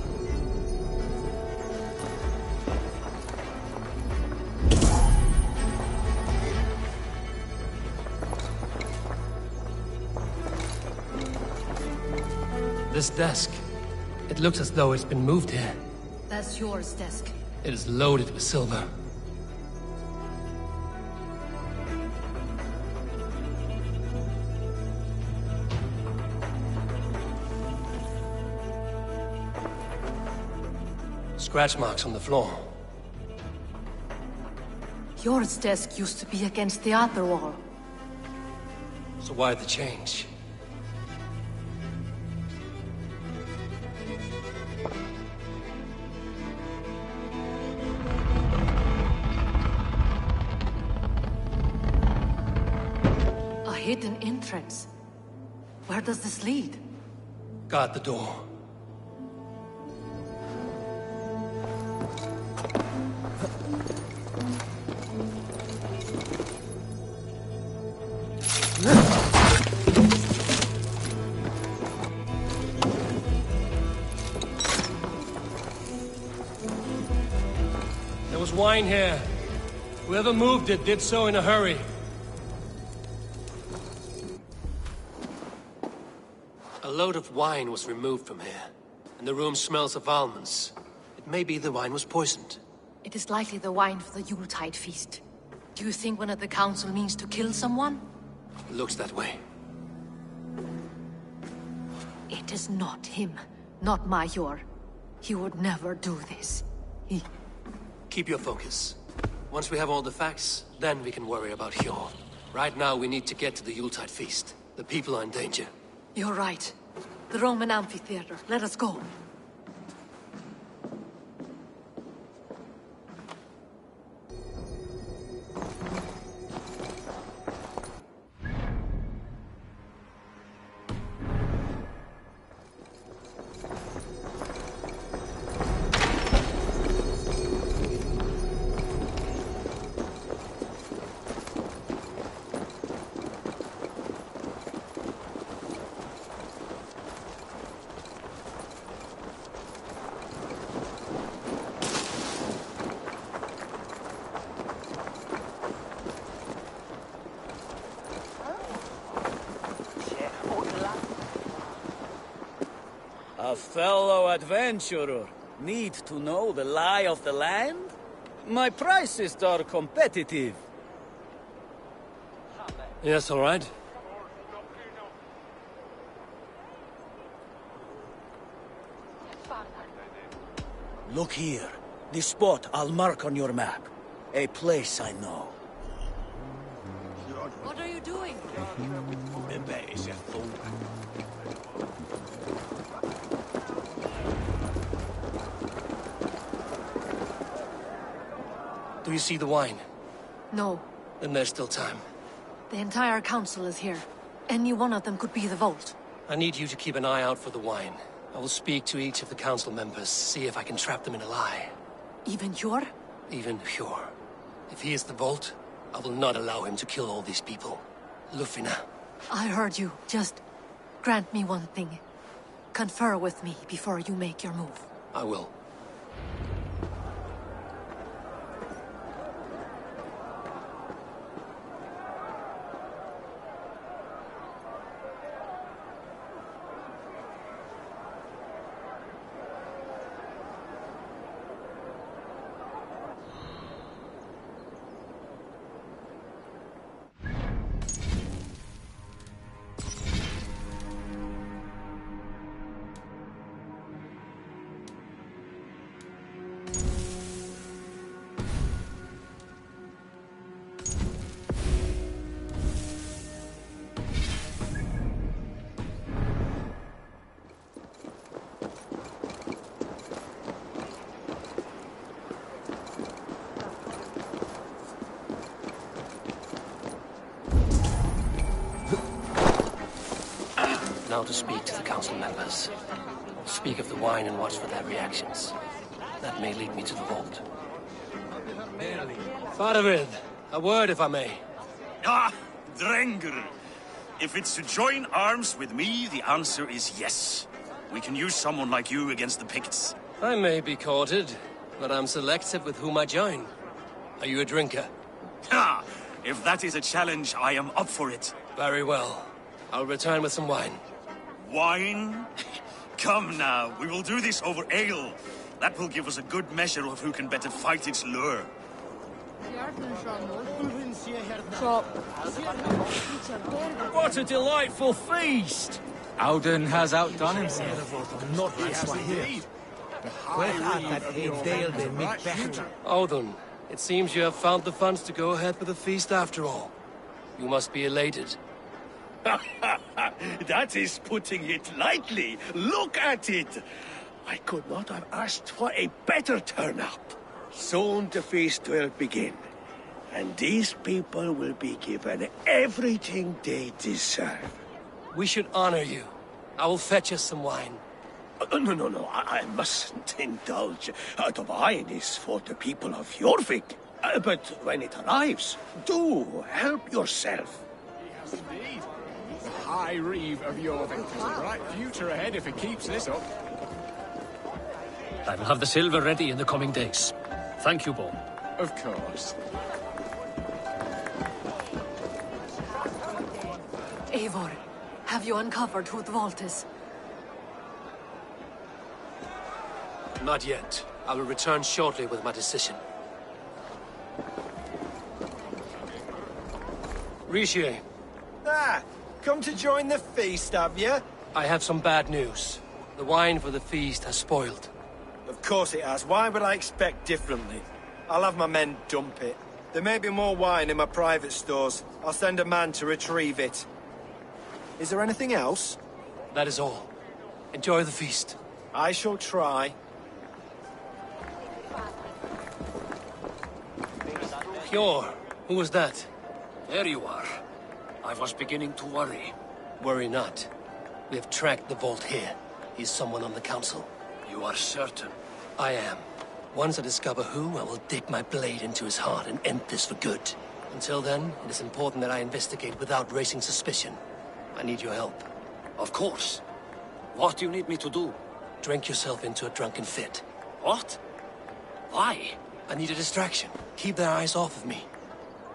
This desk. It looks as though it's been moved here. That's yours, desk. It is loaded with silver. Scratch marks on the floor. Yours desk used to be against the other wall. So why the change? A hidden entrance. Where does this lead? Guard the door. There was wine here. Whoever moved it did so in a hurry. A load of wine was removed from here, and the room smells of almonds. It may be the wine was poisoned. It is likely the wine for the Yuletide feast. Do you think one of the council means to kill someone? It looks that way. It is not him, not Major. He would never do this. Keep your focus. Once we have all the facts, then we can worry about Hjor. Right now, we need to get to the Yuletide feast. The people are in danger. You're right. The Roman amphitheater. Let us go. A fellow adventurer need to know the lie of the land? My prices are competitive. Yes, all right. Look here. This spot I'll mark on your map. A place I know. What are you doing? Do you see the wine? No. Then there's still time. The entire council is here. Any one of them could be the Vault. I need you to keep an eye out for the wine. I will speak to each of the council members, see if I can trap them in a lie. Even Hjor? Even Hjor. If he is the Vault, I will not allow him to kill all these people. Lufina. I heard you. Just grant me one thing. Confer with me before you make your move. I will. Now to speak to the council members. I'll speak of the wine and watch for their reactions. That may lead me to the vault. Faravid, a word if I may. Ah, Drengr. If it's to join arms with me, the answer is yes. We can use someone like you against the Picts. I may be courted, but I'm selective with whom I join. Are you a drinker? Ha! If that is a challenge, I am up for it. Very well. I'll return with some wine. Wine? Come now, we will do this over ale. That will give us a good measure of who can better fight its lure. What a delightful feast! Auden has outdone himself. Auden, it seems you have found the funds to go ahead with the feast after all. You must be elated. That is putting it lightly. Look at it. I could not have asked for a better turnout. Soon the feast will begin. And these people will be given everything they deserve. We should honor you. I will fetch us some wine. No. I mustn't indulge. The wine is for the people of Jorvik. But when it arrives, do help yourself. Yes, indeed. The High Reeve of Jorvik has a bright future ahead if it keeps this up. I will have the silver ready in the coming days. Thank you, Bo. Of course. Eivor, have you uncovered who the Vault is? Not yet. I will return shortly with my decision. Rishi. Come to join the feast, have you? I have some bad news. The wine for the feast has spoiled. Of course it has. Why would I expect differently? I'll have my men dump it. There may be more wine in my private stores. I'll send a man to retrieve it. Is there anything else? That is all. Enjoy the feast. I shall try. Hjor, who was that? There you are. I was beginning to worry. Worry not. We have tracked the Vault here. He's someone on the council. You are certain? I am. Once I discover who, I will dig my blade into his heart and end this for good. Until then, it is important that I investigate without raising suspicion. I need your help. Of course. What do you need me to do? Drink yourself into a drunken fit. What? Why? I need a distraction. Keep their eyes off of me.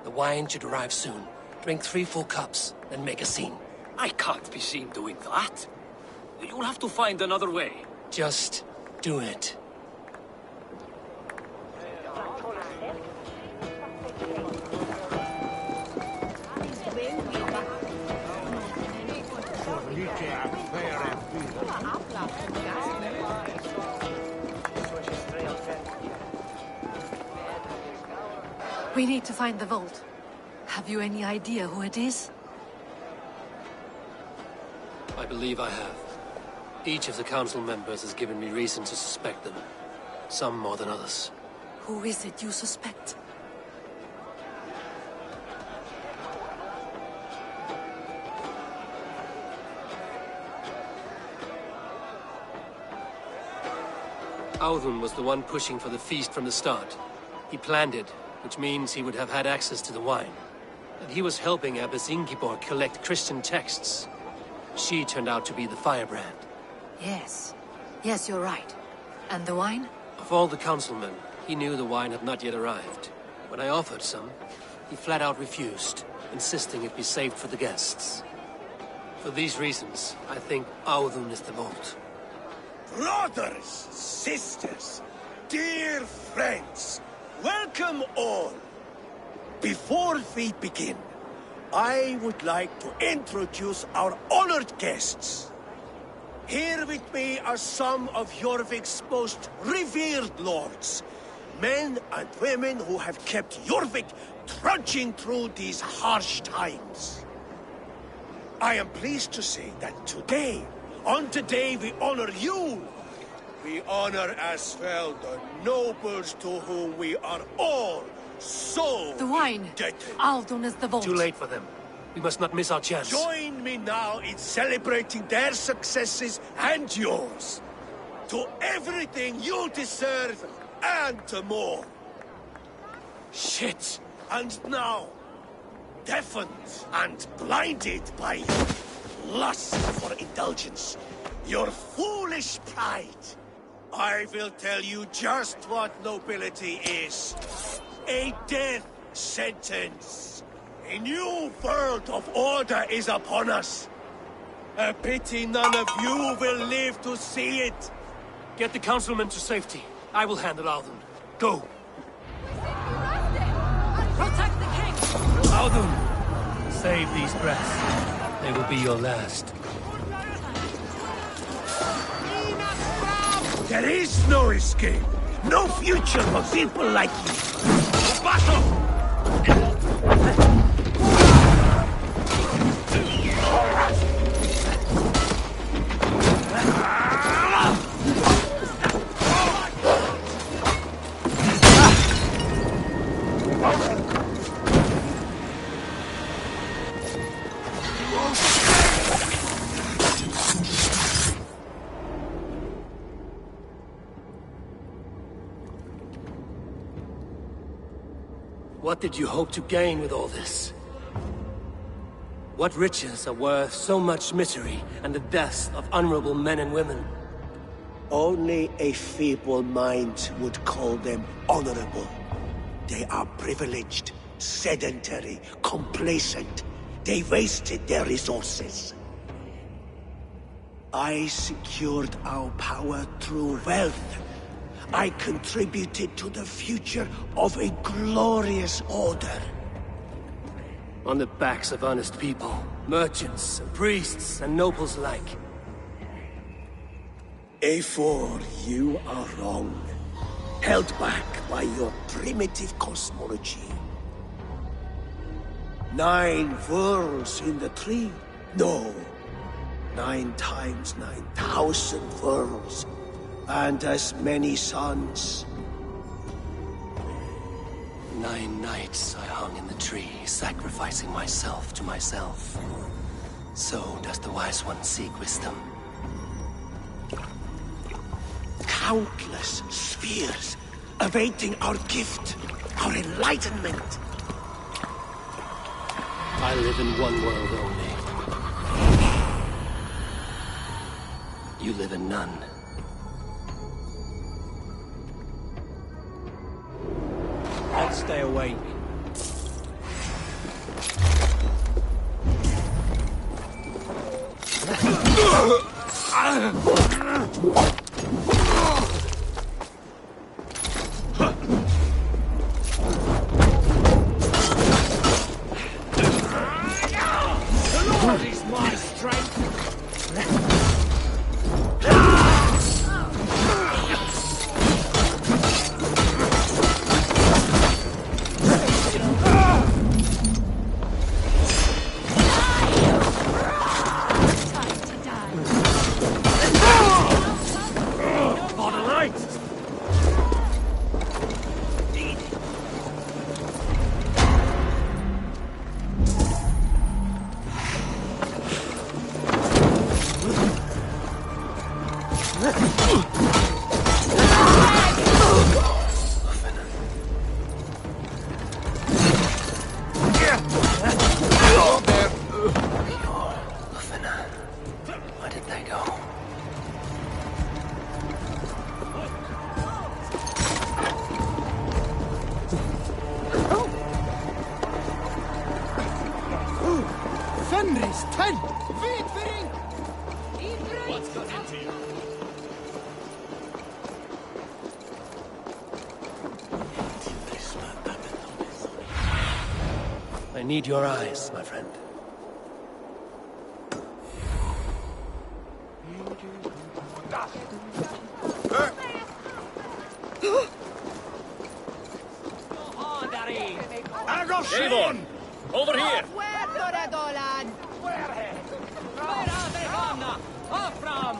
The wine should arrive soon. Drink 3 full cups, then make a scene. I can't be seen doing that. You'll have to find another way. Just do it. We need to find the vault. Have you any idea who it is? I believe I have. Each of the council members has given me reason to suspect them. Some more than others. Who is it you suspect? Audun was the one pushing for the feast from the start. He planned it, which means he would have had access to the wine. And he was helping Abbess Ingeborg collect Christian texts. She turned out to be the firebrand. Yes. Yes, you're right. And the wine? Of all the councilmen, he knew the wine had not yet arrived. When I offered some, he flat out refused, insisting it be saved for the guests. For these reasons, I think Audun is the vault. Brothers, sisters, dear friends, welcome all. Before we begin, I would like to introduce our honored guests. Here with me are some of Jorvik's most revered lords. Men and women who have kept Jorvik trudging through these harsh times. I am pleased to say that today, on the day we honor you, we honor as well the nobles to whom we are all so The wine. indebted. Audun is the vault. Too late for them. We must not miss our chance. Join me now in celebrating their successes and yours. To everything you deserve and more. Shit. And now, deafened and blinded by your lust for indulgence, your foolish pride, I will tell you just what nobility is. A death sentence. A new world of order is upon us. A pity none of you will live to see it. Get the councilmen to safety. I will handle Audun. Go. Protect the king! Audun! Save these breaths. They will be your last. There is no escape. No future for people like you. To battle! What did you hope to gain with all this? What riches are worth so much misery and the deaths of honorable men and women? Only a feeble mind would call them honorable. They are privileged, sedentary, complacent. They wasted their resources. I secured our power through wealth. I contributed to the future of a glorious order. On the backs of honest people, merchants, and priests, and nobles alike. Eivor, you are wrong. Held back by your primitive cosmology. 9 worlds in the tree? No. 9 times 9,000 worlds. And as many suns. 9 nights I hung in the tree, sacrificing myself to myself. So does the Wise One seek wisdom. Countless spheres awaiting our gift, our enlightenment. I live in one world only. You live in none. Let's stay away. Lord is my strength. For the light! Where did they go? Fenris, tent! What's got into you? I need your eyes, my friend. Eivor! Over here!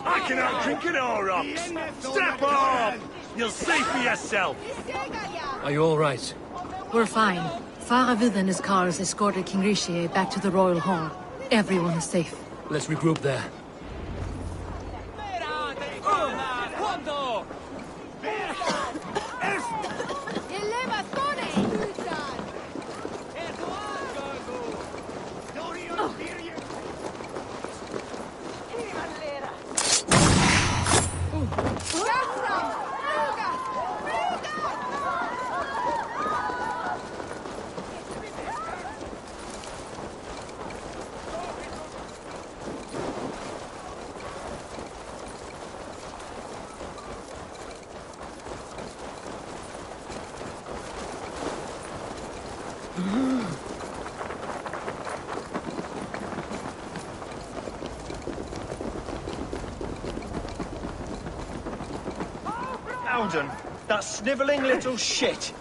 I can outdrink it all, rocks! Strap on! You'll see for yourself! Are you all right? We're fine. Faravid and his cars escorted King Rishi back to the Royal Hall. Everyone is safe. Let's regroup there. Alden, that snivelling little shit.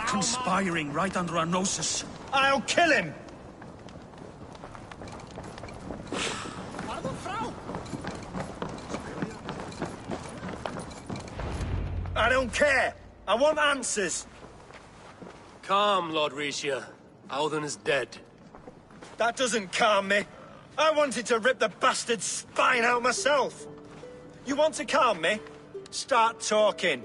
Conspiring right under our noses. I'll kill him! I don't care. I want answers. Calm, Lord Rishia. Audun is dead. That doesn't calm me. I wanted to rip the bastard's spine out myself. You want to calm me? Start talking.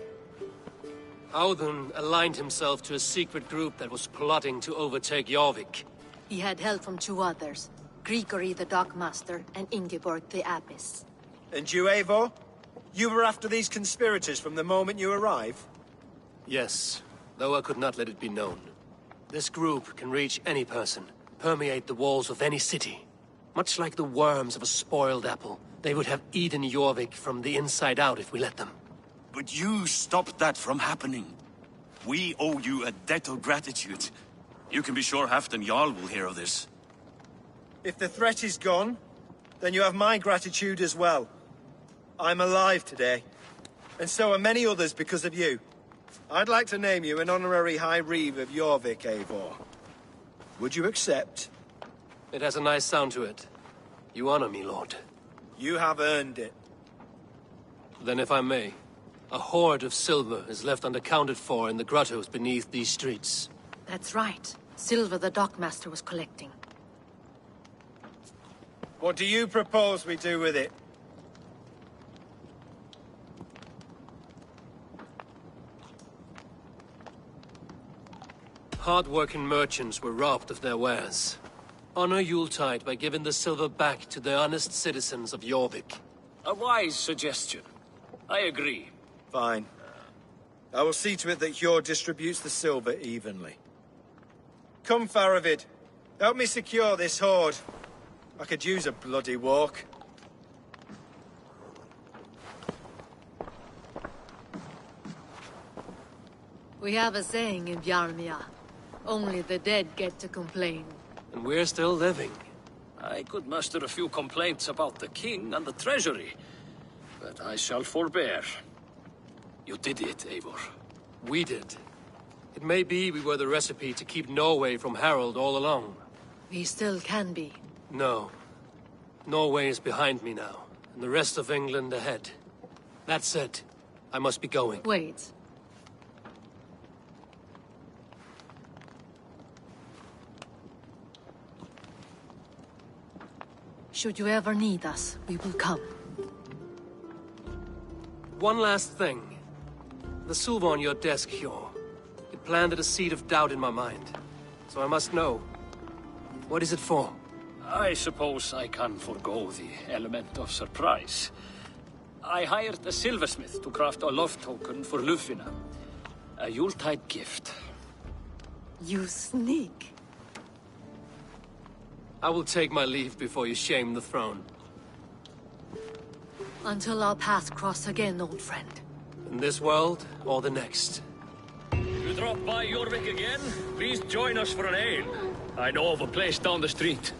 Audun aligned himself to a secret group that was plotting to overtake Jorvik. He had help from two others, Grigory the Dockmaster and Ingeborg the Abbess. And you, Eivor? You were after these conspirators from the moment you arrived? Yes, though I could not let it be known. This group can reach any person, permeate the walls of any city. Much like the worms of a spoiled apple, they would have eaten Jorvik from the inside out if we let them. But you stopped that from happening. We owe you a debt of gratitude. You can be sure Halfdan Jarl will hear of this. If the threat is gone, then you have my gratitude as well. I'm alive today, and so are many others because of you. I'd like to name you an honorary High Reeve of Jorvik, Eivor. Would you accept? It has a nice sound to it. You honor me, Lord. You have earned it. Then if I may, a hoard of silver is left unaccounted for in the grottos beneath these streets. That's right. Silver the Dockmaster was collecting. What do you propose we do with it? Hard-working merchants were robbed of their wares. Honor Yuletide by giving the silver back to the honest citizens of Jorvik. A wise suggestion. I agree. Fine. I will see to it that Hjord distributes the silver evenly. Come, Faravid. Help me secure this hoard. I could use a bloody walk. We have a saying in Bjarmia. Only the dead get to complain. And we're still living. I could muster a few complaints about the king and the treasury, but I shall forbear. You did it, Eivor. We did. It may be we were the recipe to keep Norway from Harald all along. We still can be. No. Norway is behind me now, and the rest of England ahead. That said, I must be going. Wait. Should you ever need us, we will come. One last thing. The silver on your desk, Hjor. It planted a seed of doubt in my mind. So I must know. What is it for? I suppose I can forgo the element of surprise. I hired a silversmith to craft a love token for Lufina. A Yuletide gift. You sneak. I will take my leave before you shame the throne. Until our paths cross again, old friend. In this world, or the next. You drop by Jorvik again? Please join us for an ale. I know of a place down the street.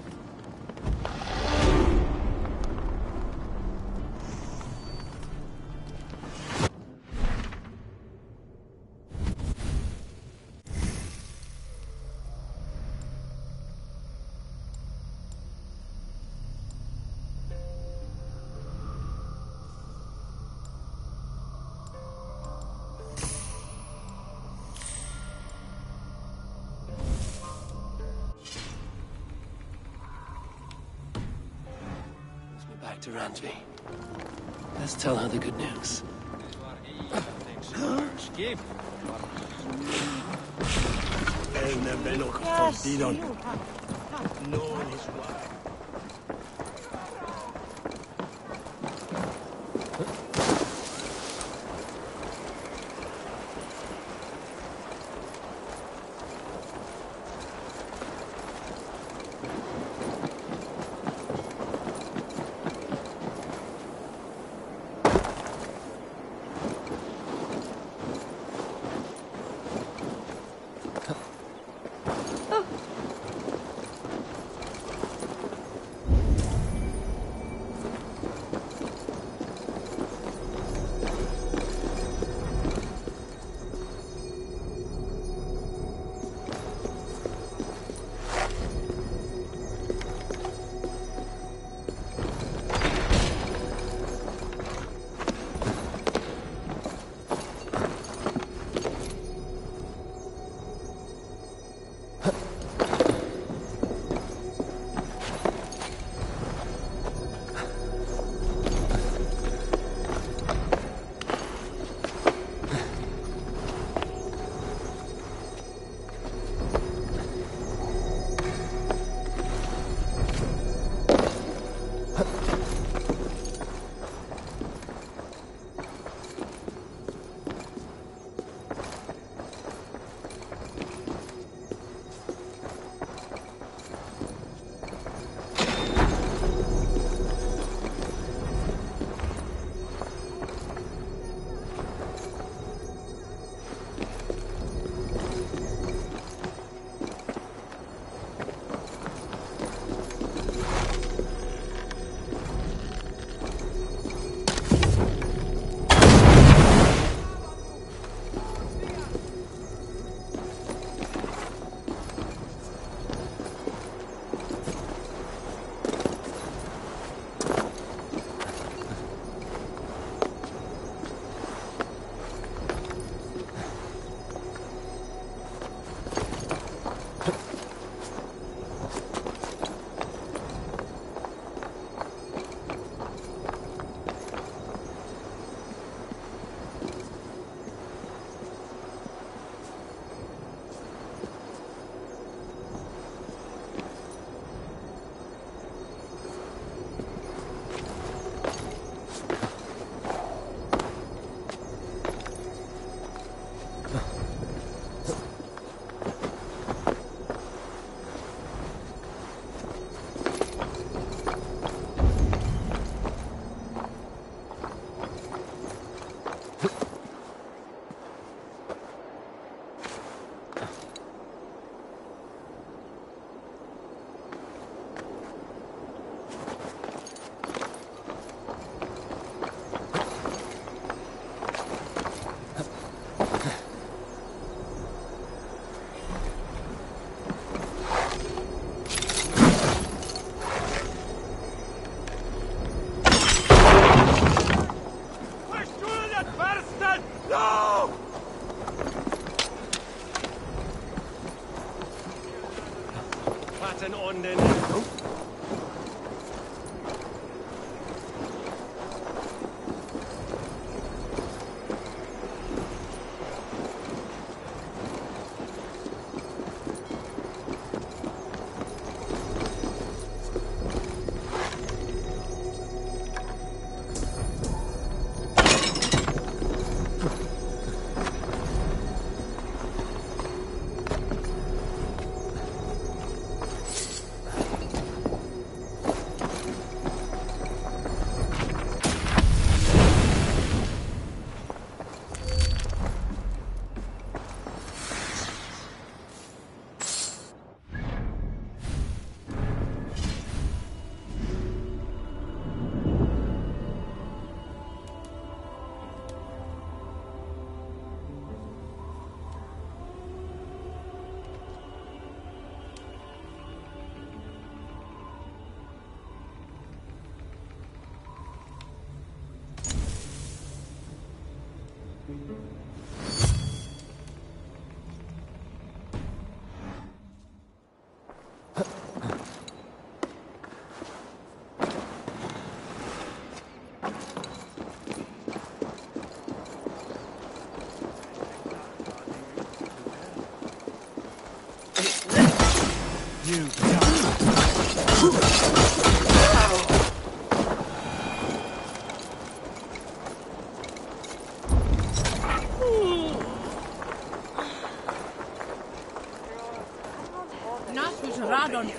Back to Randvi. Let's tell her the good news. Nasus Radon.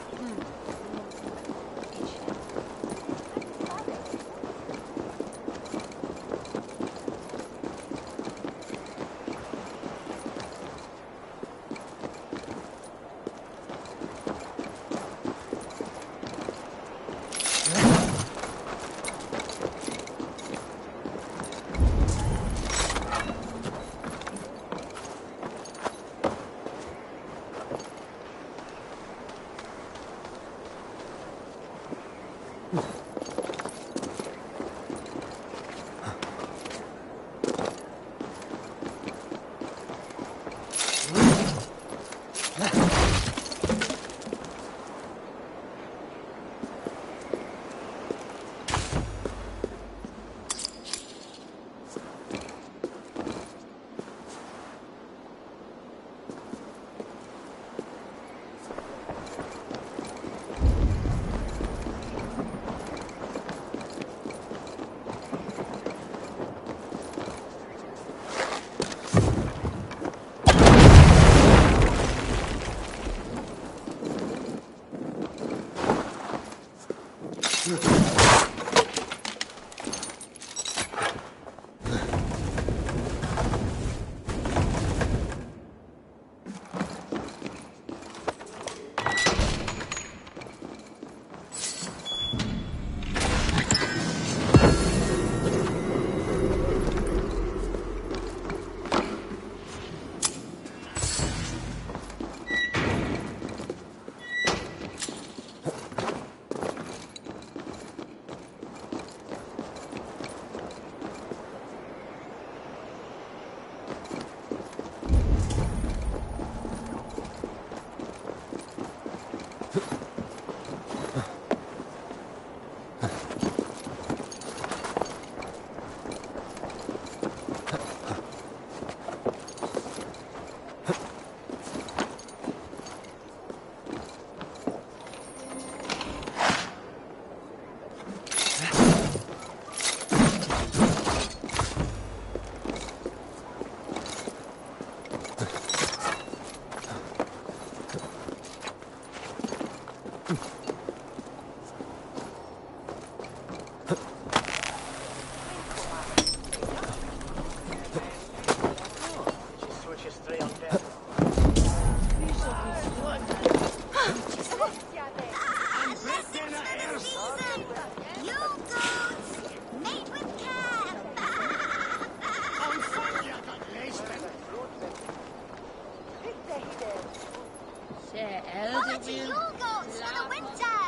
Quality Yule goats for the winter!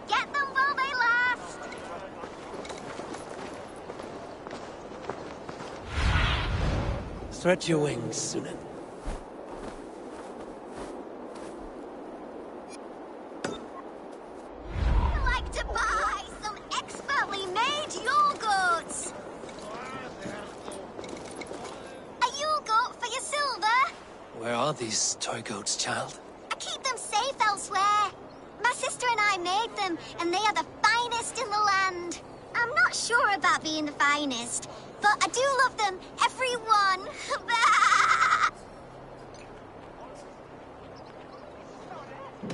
Get them while they last! Stretch your wings, Sunan. I'd like to buy some expertly made Yule goats! A Yule goat for your silver? Where are these toy goats, child? I keep them safe elsewhere. My sister and I made them, and they are the finest in the land. I'm not sure about being the finest, but I do love them, every one.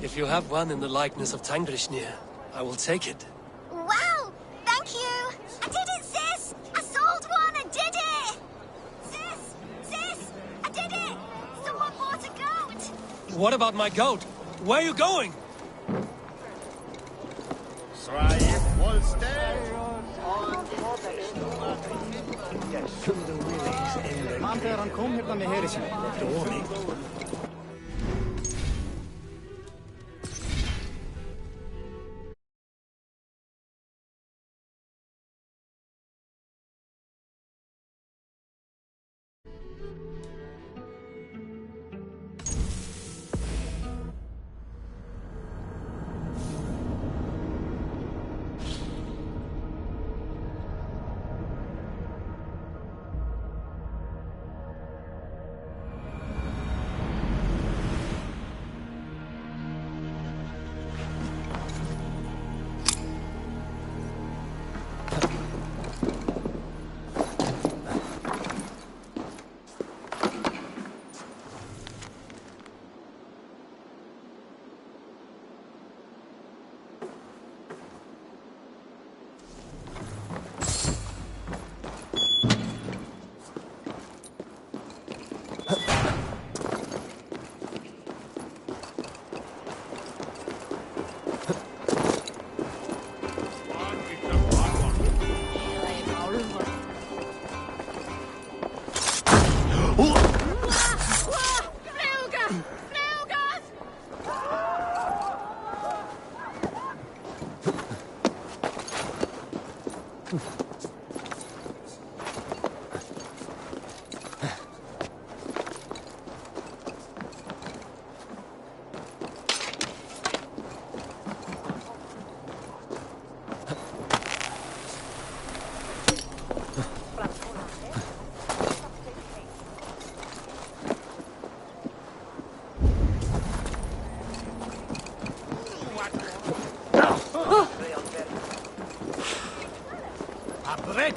If you have one in the likeness of Tangrishnir, I will take it. Wow, thank you. I did it, sis. I sold one and did it. Sis, I did it. Someone bought a goat. What about my goat? Where are you going? Man þegar hann kom hérna með heri sinni, þetta voru.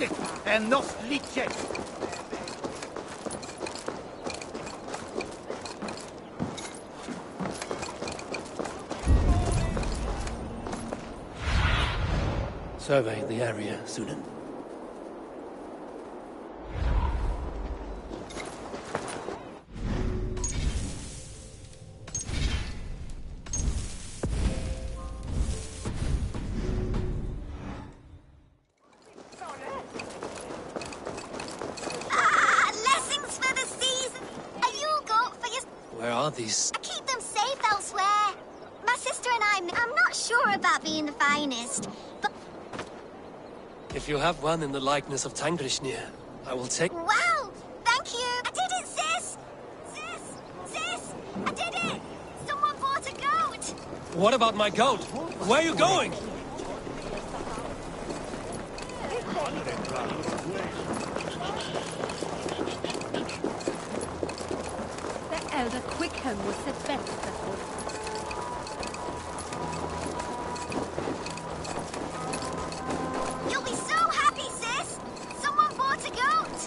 Rättet är något liket. Survey the area, Sunan. Lessons for the season. Are you good for your... Where are these? I keep them safe elsewhere. My sister and I'm not sure about being the finest, but... If you have one in the likeness of Tangrishnia, I will take... Wow! Thank you! I did it, sis! Sis! I did it! Someone bought a goat! What about my goat? Where are you going? The elder Quickham was the best shepherd. You'll be so happy, sis! Someone bought a goat!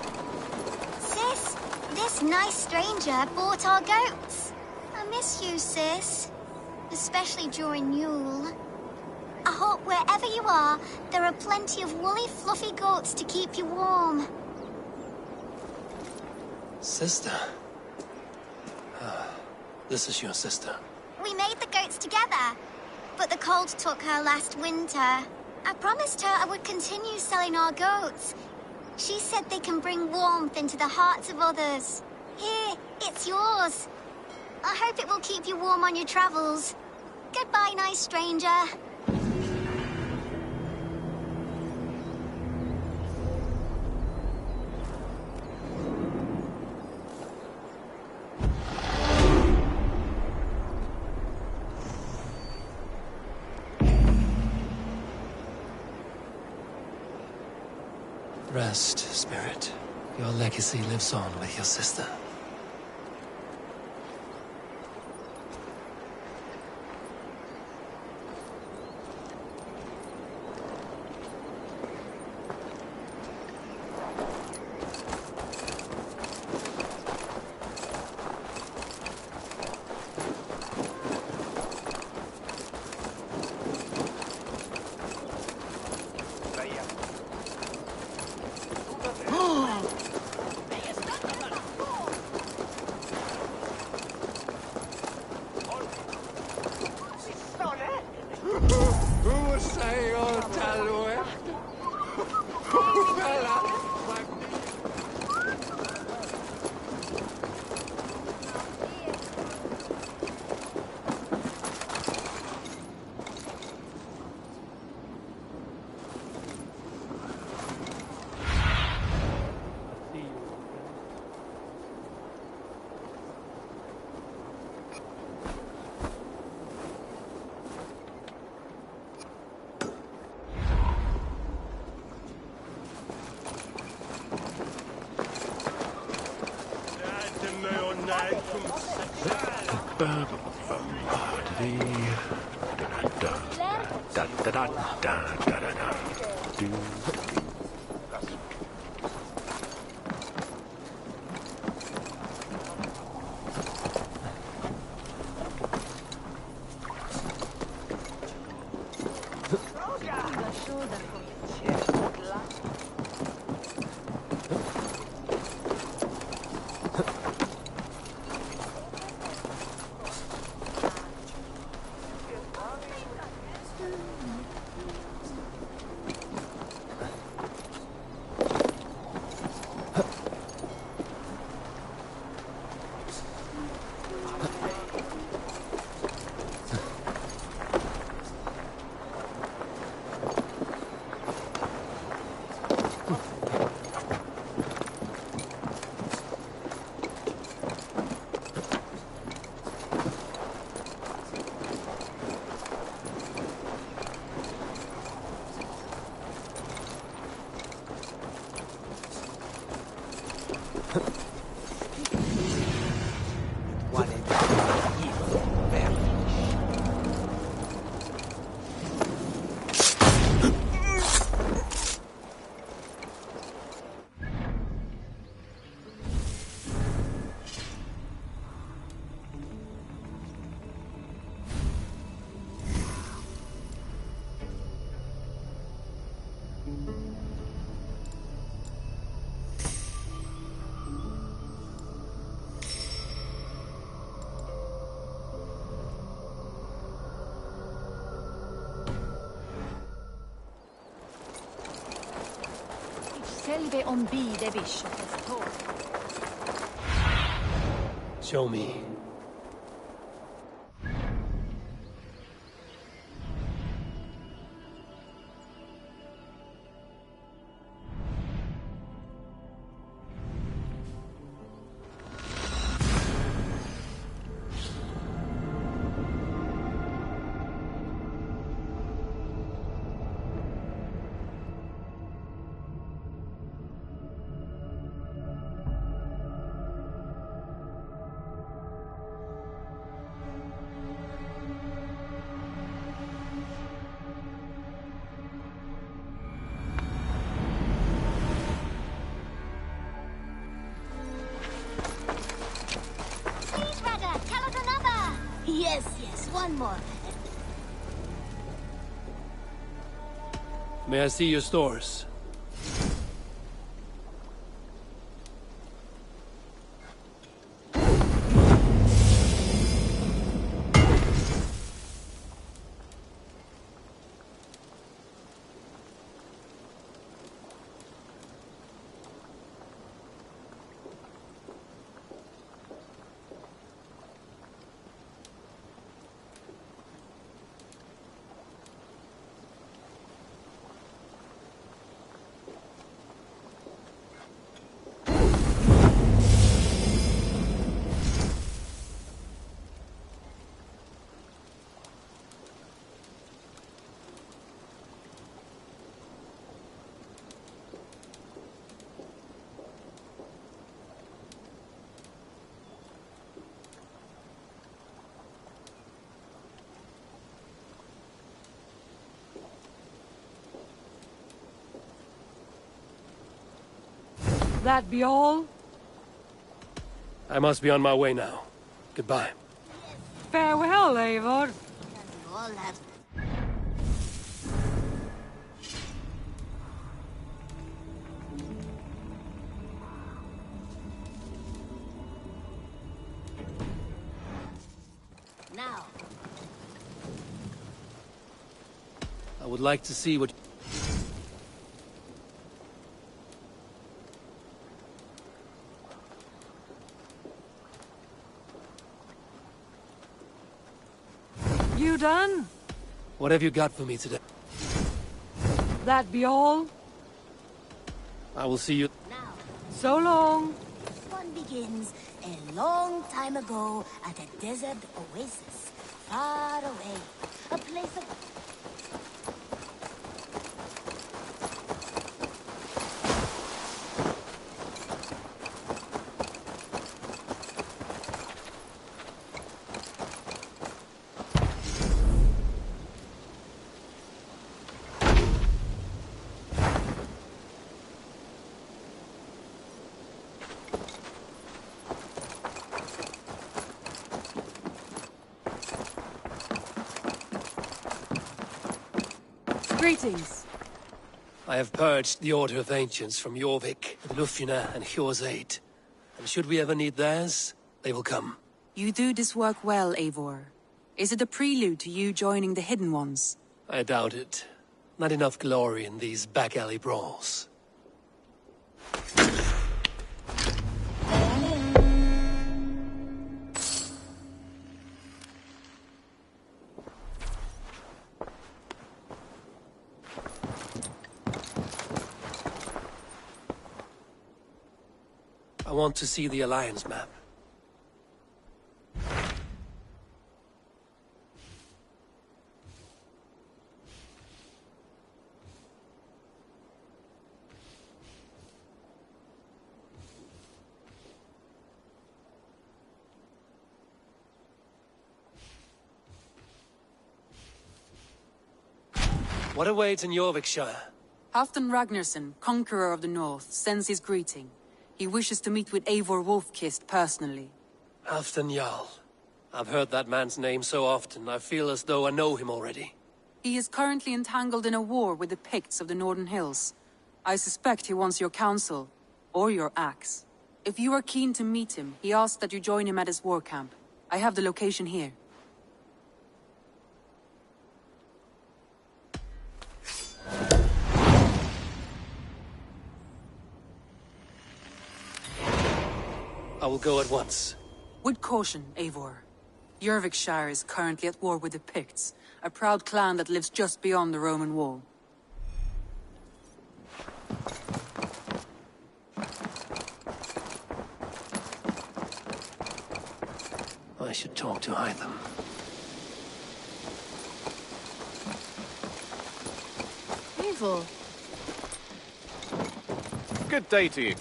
Sis, this nice stranger bought our goats. I miss you, sis. Especially during Yule. I hope wherever you are, there are plenty of woolly, fluffy goats to keep you warm. Sister. This is your sister. We made the goats together, but the cold took her last winter. I promised her I would continue selling our goats. She said they can bring warmth into the hearts of others. Here, it's yours. I hope it will keep you warm on your travels. Goodbye, nice stranger. Rest, spirit. Your legacy lives on with your sister. Vive on be the bishop has told. Show me. Yes, yes, one more. May I see your stores? That be all? I must be on my way now. Goodbye. Farewell, Eivor. All have... Now. I would like to see what... You done? What have you got for me today? That be all? I will see you... So long. This one begins a long time ago at a desert oasis, far away. A place of... Greetings. I have purged the Order of Ancients from Jorvik, Lufina, and Hjor's aid. And should we ever need theirs, they will come. You do this work well, Eivor. Is it a prelude to you joining the Hidden Ones? I doubt it. Not enough glory in these back-alley brawls. I want to see the Alliance map. What awaits in Jorvikshire? Halfdan Ragnarsson, Conqueror of the North, sends his greeting. He wishes to meet with Eivor Wolfkist personally. Halfdan Jarl. I've heard that man's name so often, I feel as though I know him already. He is currently entangled in a war with the Picts of the Northern Hills. I suspect he wants your counsel, or your axe. If you are keen to meet him, he asks that you join him at his war camp. I have the location here. I will go at once. With caution, Eivor. Jorvikshire is currently at war with the Picts, a proud clan that lives just beyond the Roman wall. I should talk to Hytham. Eivor. Good day to you.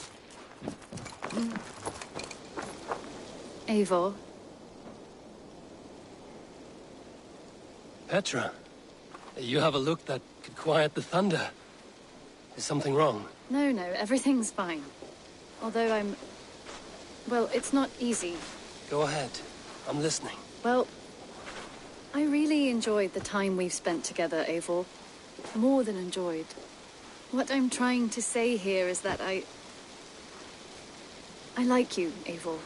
Eivor. Petra, you have a look that could quiet the thunder. Is something wrong? No, everything's fine. Although well, it's not easy. Go ahead. I'm listening. Well, I really enjoyed the time we've spent together, Eivor. More than enjoyed. What I'm trying to say here is that I like you, Eivor.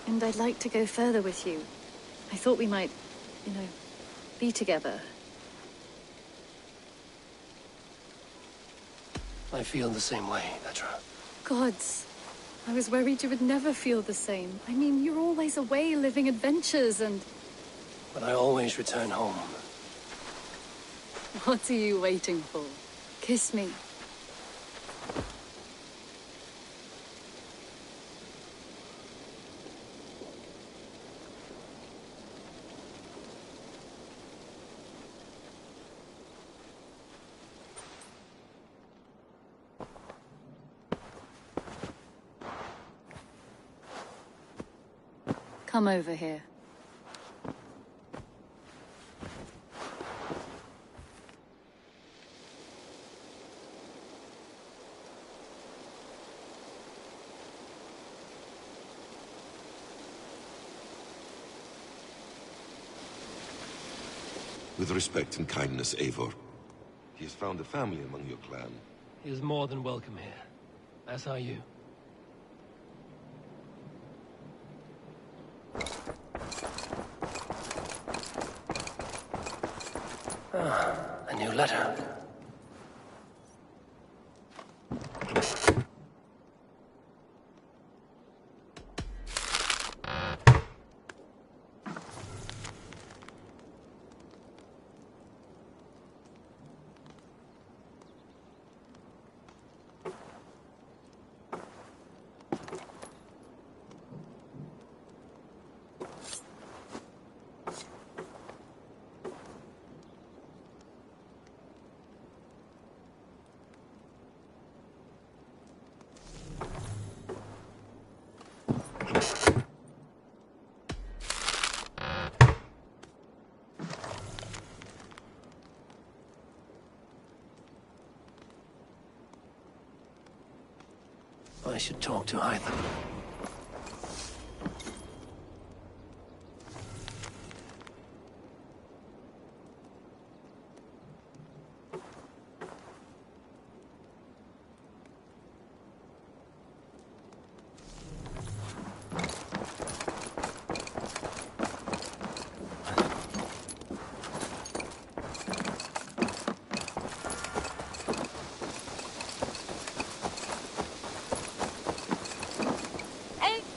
And I'd like to go further with you. I thought we might, be together. I feel the same way, Petra. Gods. I was worried you would never feel the same. I mean, you're always away living adventures and... But I always return home. What are you waiting for? Kiss me. Come over here. With respect and kindness, Eivor. He has found a family among your clan. He is more than welcome here. As are you. A new letter. I should talk to Hytham.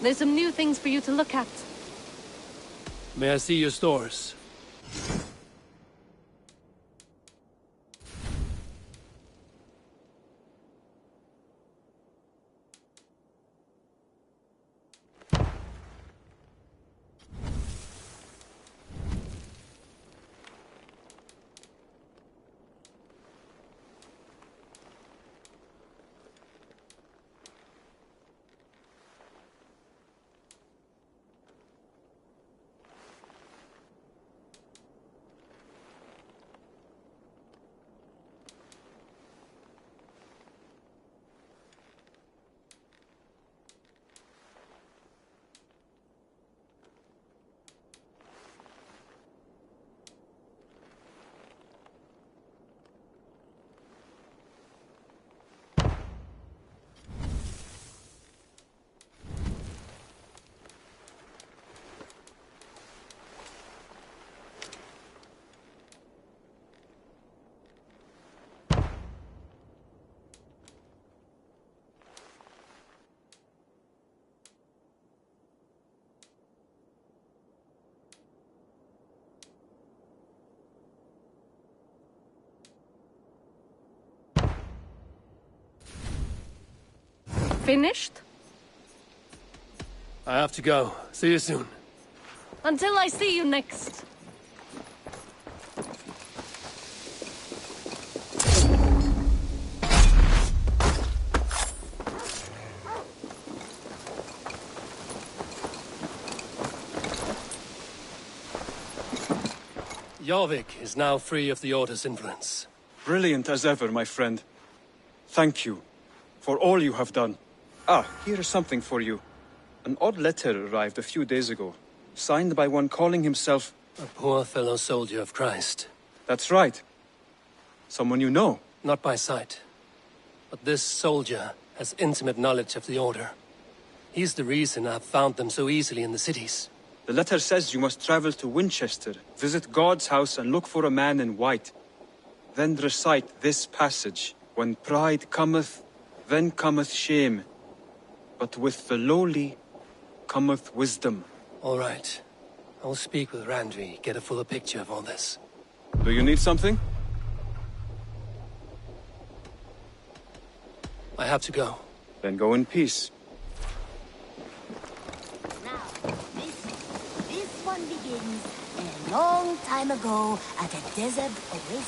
There's some new things for you to look at. May I see your stores? finished? I have to go. See you soon. Until I see you next. Jorvik is now free of the Order's influence. Brilliant as ever, my friend. Thank you for all you have done. Ah, here is something for you. An odd letter arrived a few days ago, signed by one calling himself... A poor fellow soldier of Christ. That's right. Someone you know. Not by sight. But this soldier has intimate knowledge of the Order. He's the reason I've found them so easily in the cities. The letter says you must travel to Winchester, visit God's house and look for a man in white. Then recite this passage. When pride cometh, then cometh shame. But with the lowly cometh wisdom. All right. I'll speak with Randvi, get a fuller picture of all this. Do you need something? I have to go. Then go in peace. This one begins a long time ago at a desert oasis,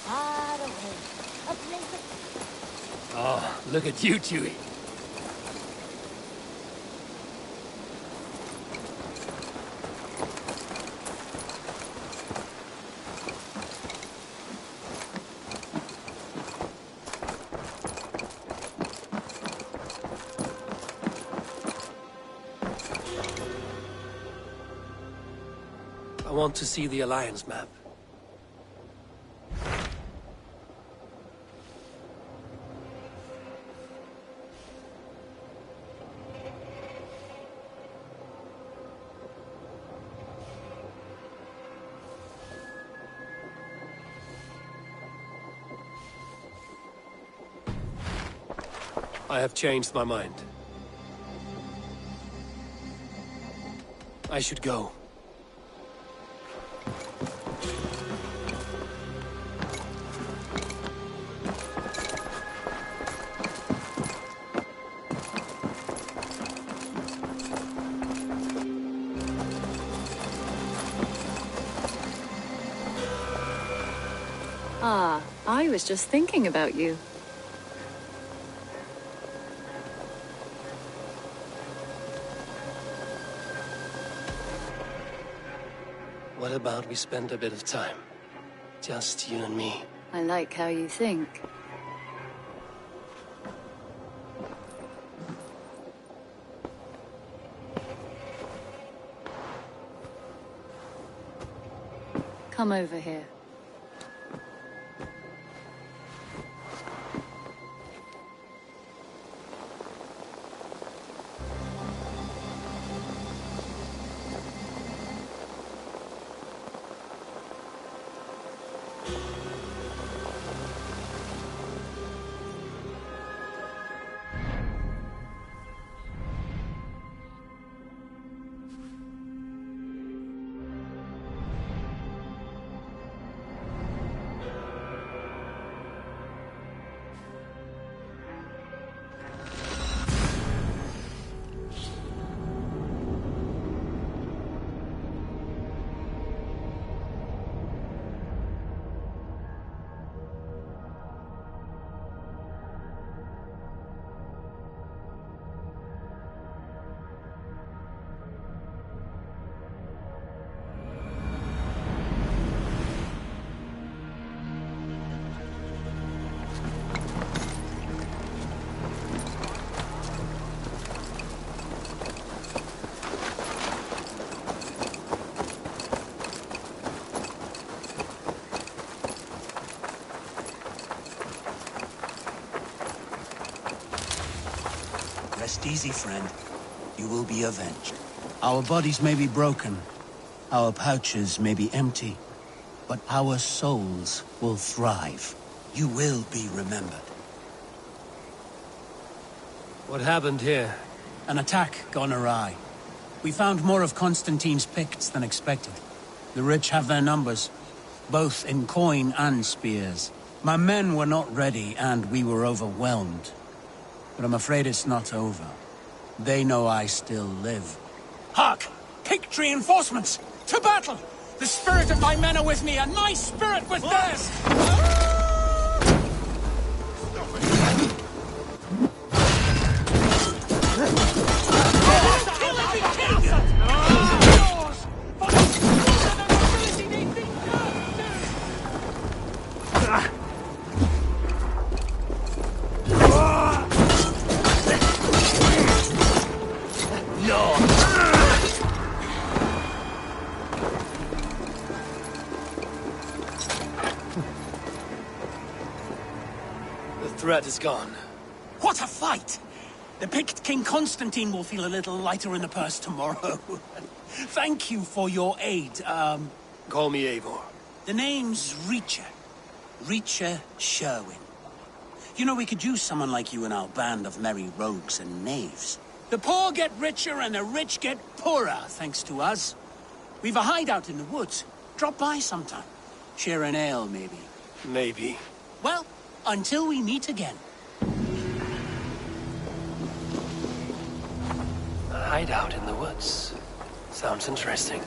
far away. A place that... Oh, look at you, Chewie. I want to see the Alliance map. I have changed my mind. I should go. Ah, I was just thinking about you. What about we spend a bit of time? Just you and me. I like how you think. Come over here. Rest easy, friend. You will be avenged. Our bodies may be broken, our pouches may be empty, but our souls will thrive. You will be remembered. What happened here? An attack gone awry. We found more of Constantine's Picts than expected. The rich have their numbers, both in coin and spears. My men were not ready, and we were overwhelmed. But I'm afraid it's not over. They know I still live. Hark! Picked reinforcements! To battle! The spirit of my men are with me, and my spirit with theirs! The threat is gone. What a fight! The picked King Constantine will feel a little lighter in the purse tomorrow. Thank you for your aid, Call me Eivor. The name's Reacher. Reacher Sherwin. You know, we could use someone like you in our band of merry rogues and knaves. The poor get richer and the rich get poorer, thanks to us. We've a hideout in the woods. Drop by sometime. Share an ale, maybe. Maybe. Well, until we meet again. A hideout in the woods. Sounds interesting.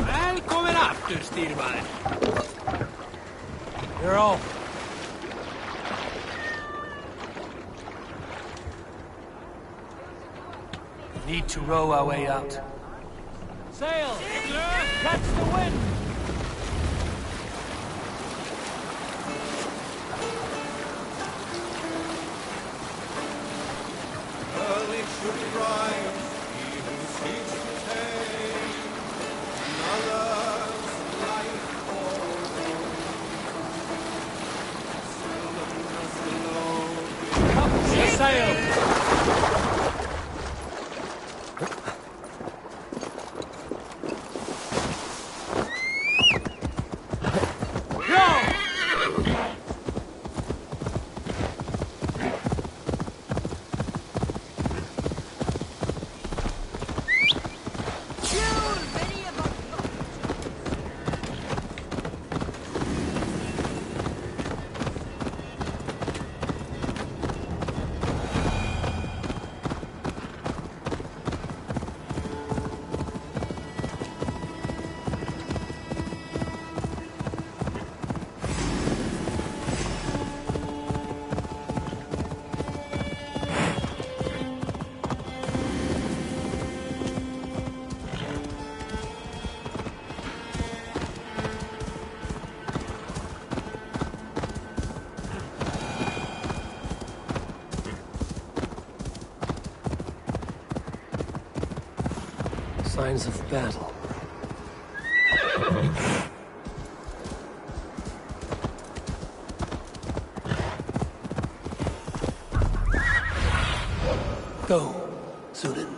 Välkommen after, styrman. You're all. Need to row our way out. Sail! Catch the wind! Early should rise, he who seeks to take another's life for Set sail! Signs of battle. Go, Sunan.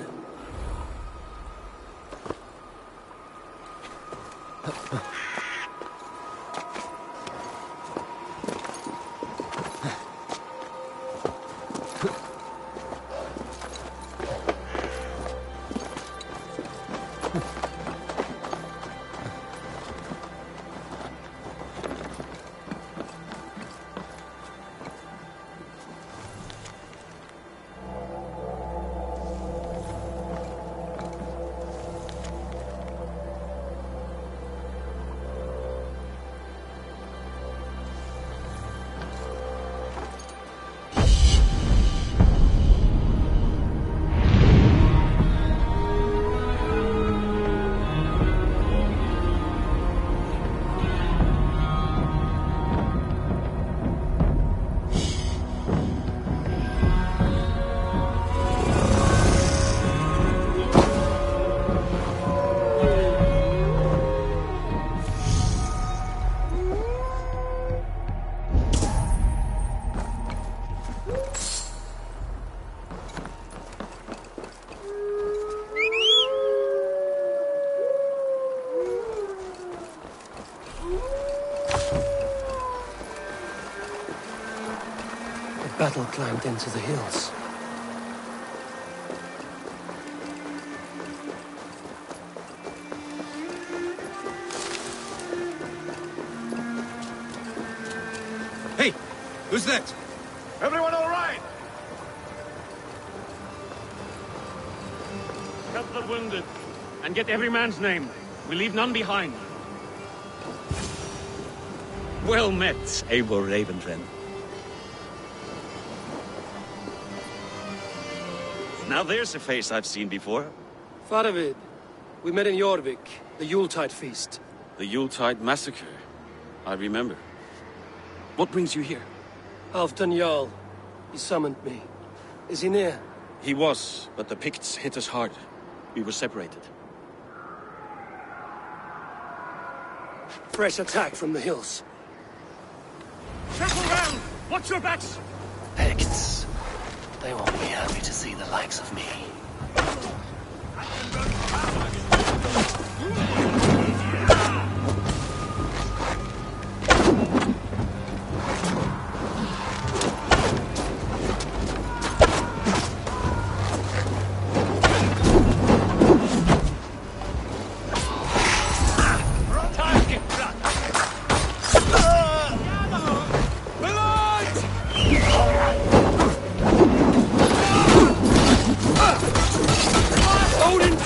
Battle climbed into the hills. Hey! Who's that? Everyone all right? Help the wounded, and get every man's name. We leave none behind. Well met, Eivor Ravenfriend. Now there's a face I've seen before. Faravid, we met in Jorvik, the Yuletide feast. The Yuletide massacre. I remember. What brings you here? Halfdan Jarl. He summoned me. Is he near? He was, but the Picts hit us hard. We were separated. Fresh attack from the hills. Circle round! Watch your backs! Picts. They won't be happy to see the likes of me.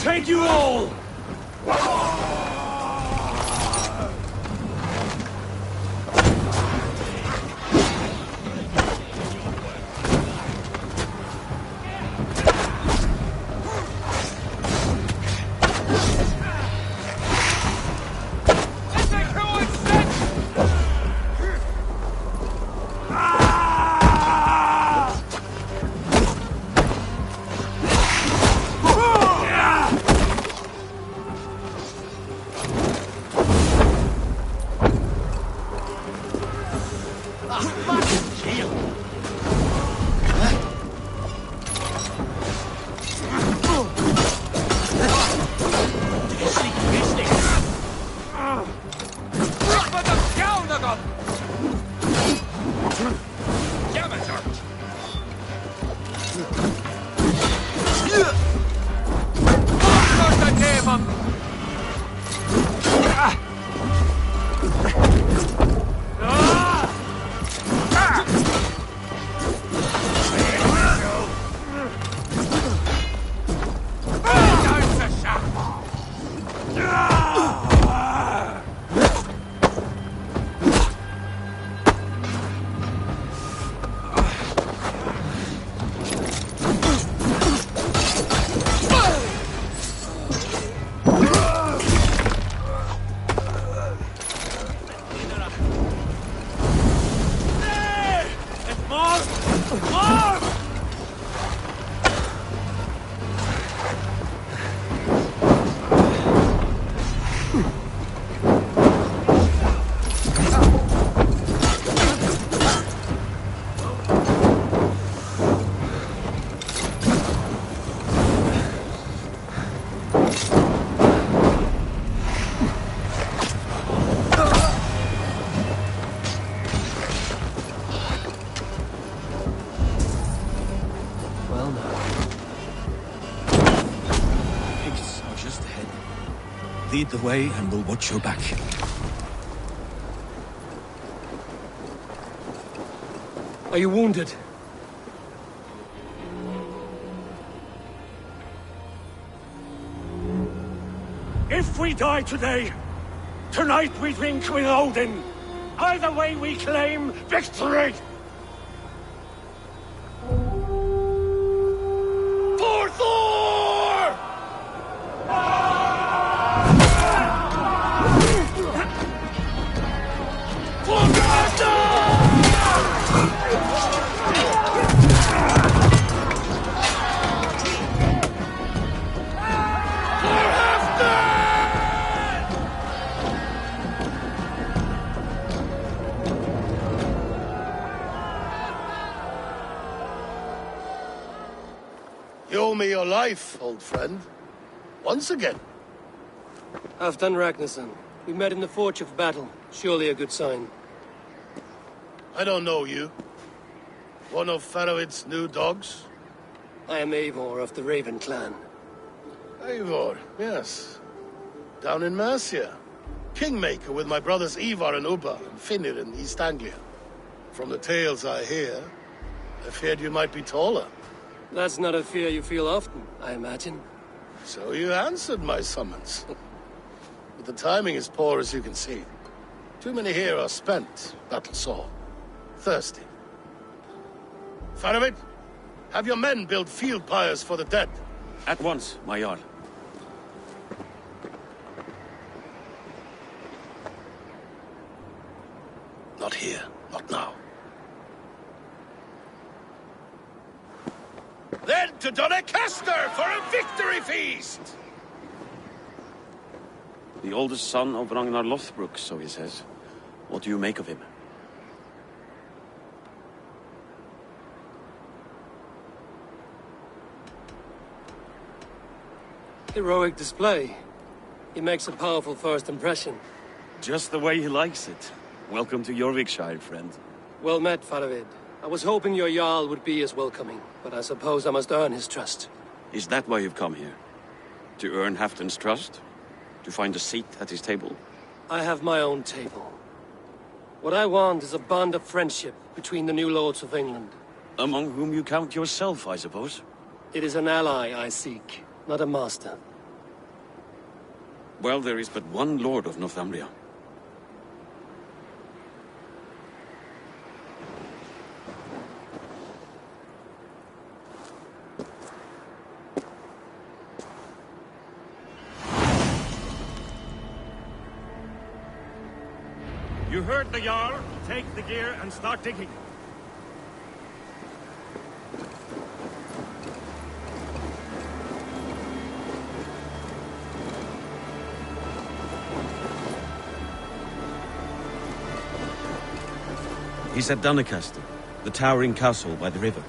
Take you all! Lead the way, and we'll watch your back. Are you wounded? If we die today, tonight we drink with Odin. Either way we claim victory! For Thor! For You owe me your life, old friend. Once again. Halfdan Ragnarsson. We met in the Forge of Battle. Surely a good sign. I don't know you. One of Faroid's new dogs? I am Eivor of the Raven clan. Eivor, yes. Down in Mercia. Kingmaker with my brothers Ivar and Ubba and Finnr in East Anglia. From the tales I hear, I feared you might be taller. That's not a fear you feel often, I imagine. So you answered my summons. But the timing is poor, as you can see. Too many here are spent, battle-sore, thirsty. Faroid, have your men build field pyres for the dead. At once, my Jarl. Not here, not now. Then to Doncaster for a victory feast! The oldest son of Ragnar Lothbrok, so he says. What do you make of him? Heroic display. He makes a powerful first impression. Just the way he likes it. Welcome to Jorvikshire, friend. Well met, Faroid. I was hoping your Jarl would be as welcoming, but I suppose I must earn his trust. Is that why you've come here? To earn Halfdan's trust? To find a seat at his table? I have my own table. What I want is a bond of friendship between the new lords of England. Among whom you count yourself, I suppose? It is an ally I seek, not a master. Well, there is but one lord of Northumbria. You heard the Jarl. Take the gear and start digging. He's at Doncaster, the towering castle by the river.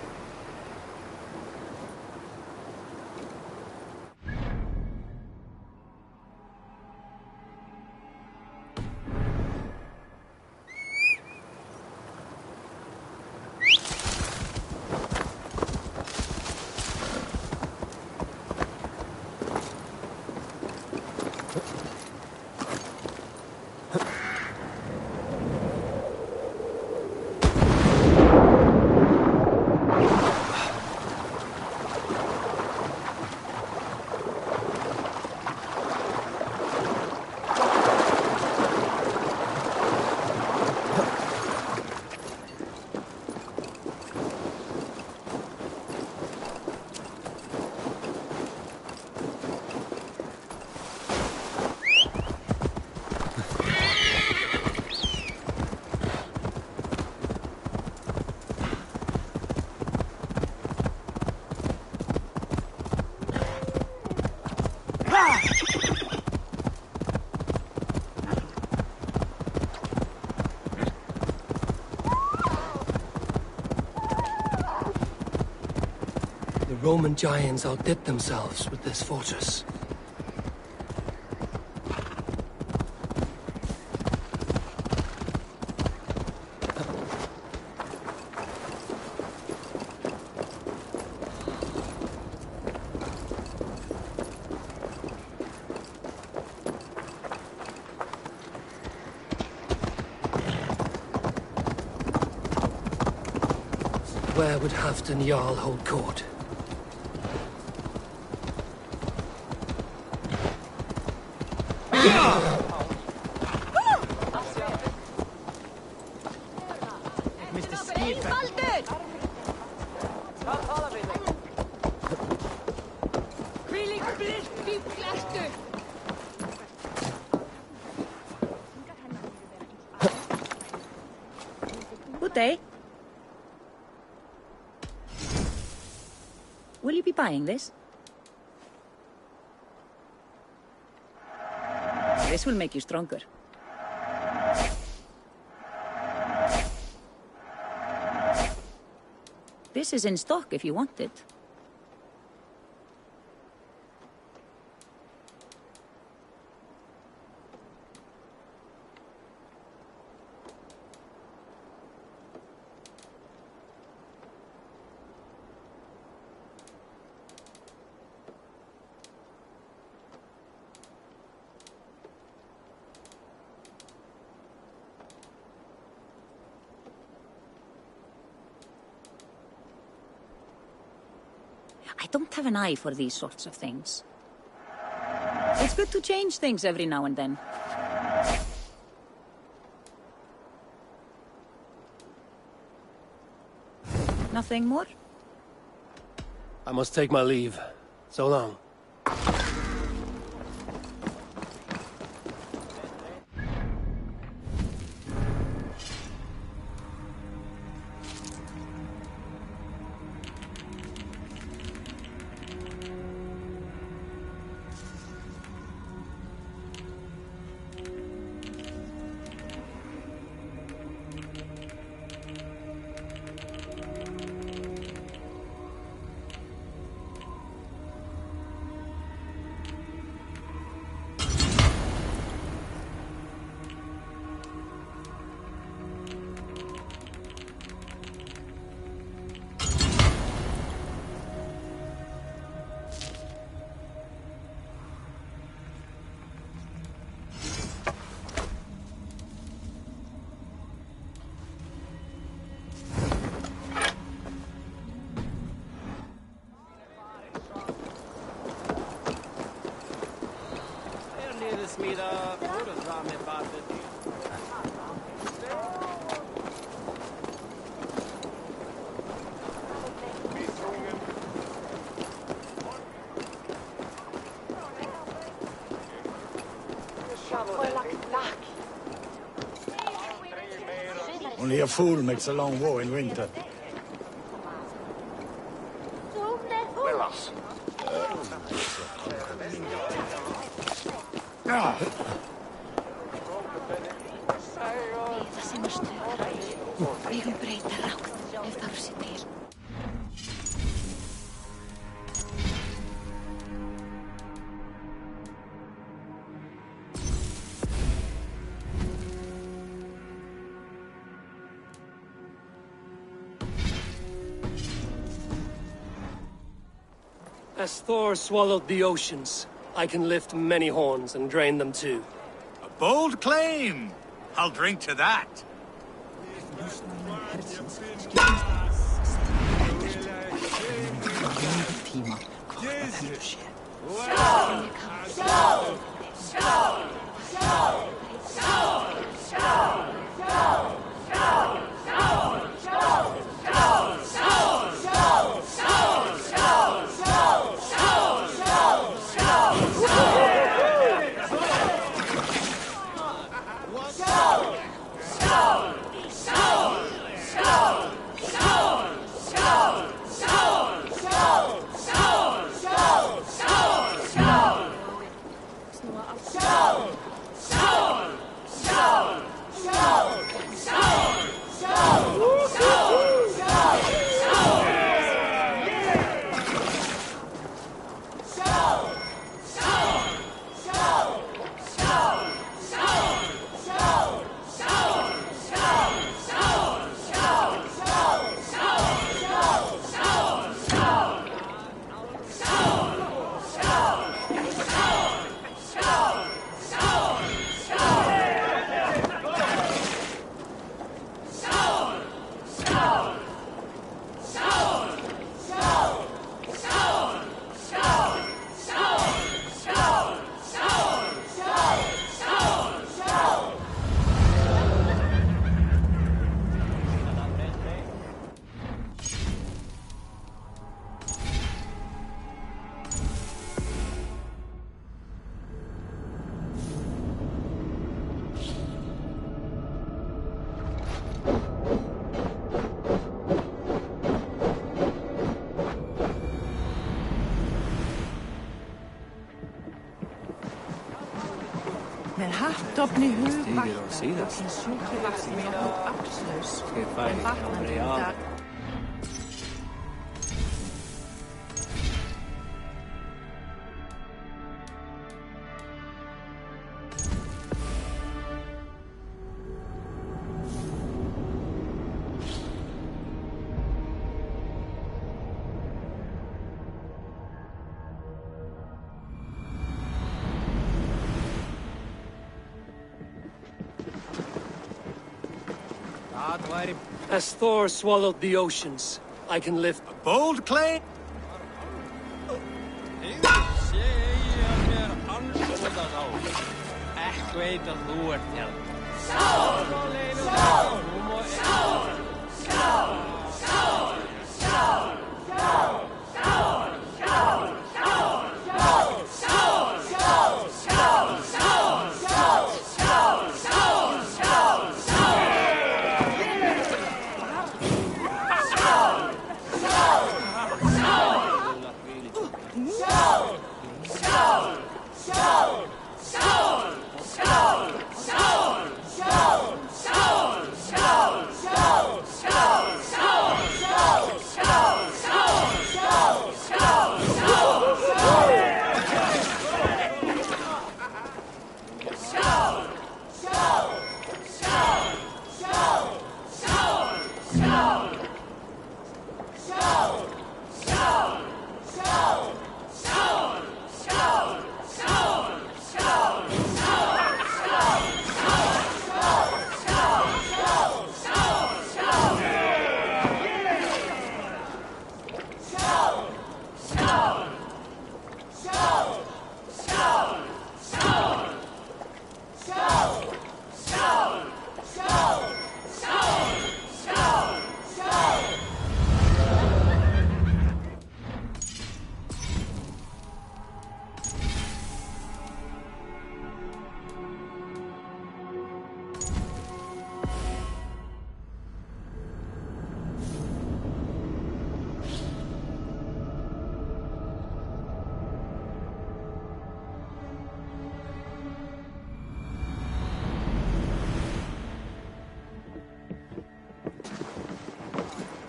The Roman giants outdid themselves with this fortress. Where would Halfdan Jarl hold court? Mr. Skipper. Good day. Will you be buying this? This will make you stronger. This is in stock if you want it. I don't have an eye for these sorts of things. It's good to change things every now and then. Nothing more? I must take my leave. So long. Only a fool makes a long war in winter. As Thor swallowed the oceans, I can lift many horns and drain them too. A bold claim! I'll drink to that. Men hatt blir huvudvakten och sin cykelvakt med något abslös. Men vattnet där. As Thor swallowed the oceans, I can lift... A bold claim?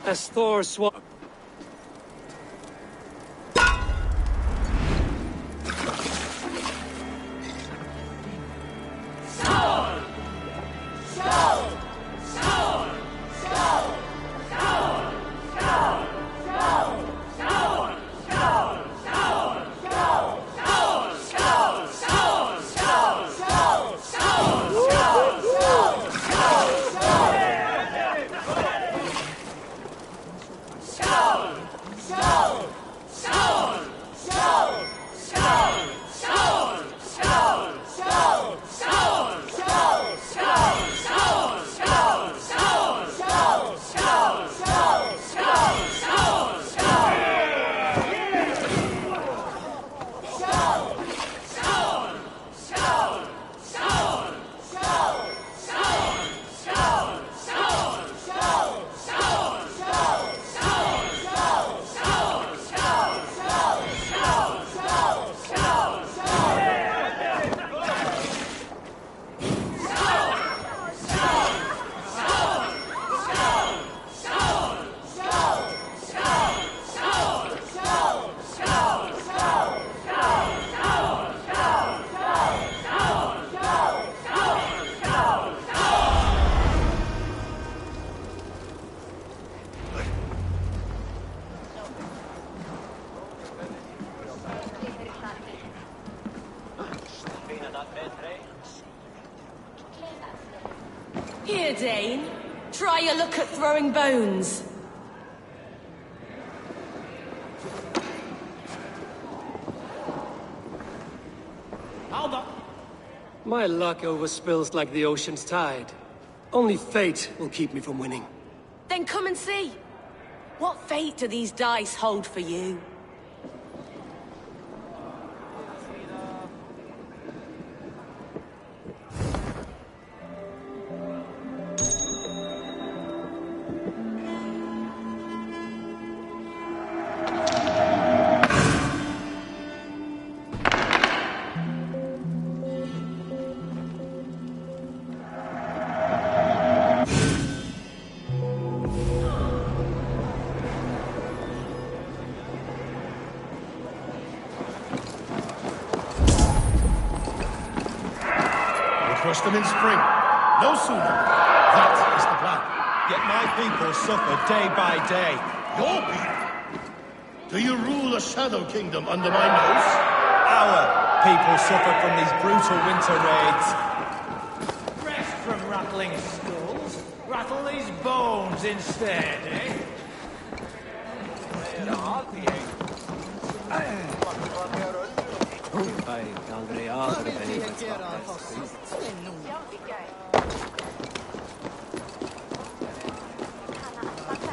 As Thor swung. Here, Dane. Try your luck at throwing bones. My luck overspills like the ocean's tide. Only fate will keep me from winning. Then come and see. What fate do these dice hold for you? Crush them in spring. No sooner. That is the plan. Yet my people suffer day by day. Your people? Do you rule a shadow kingdom under my nose? Our people suffer from these brutal winter raids. Rest from rattling skulls. Rattle these bones instead, eh?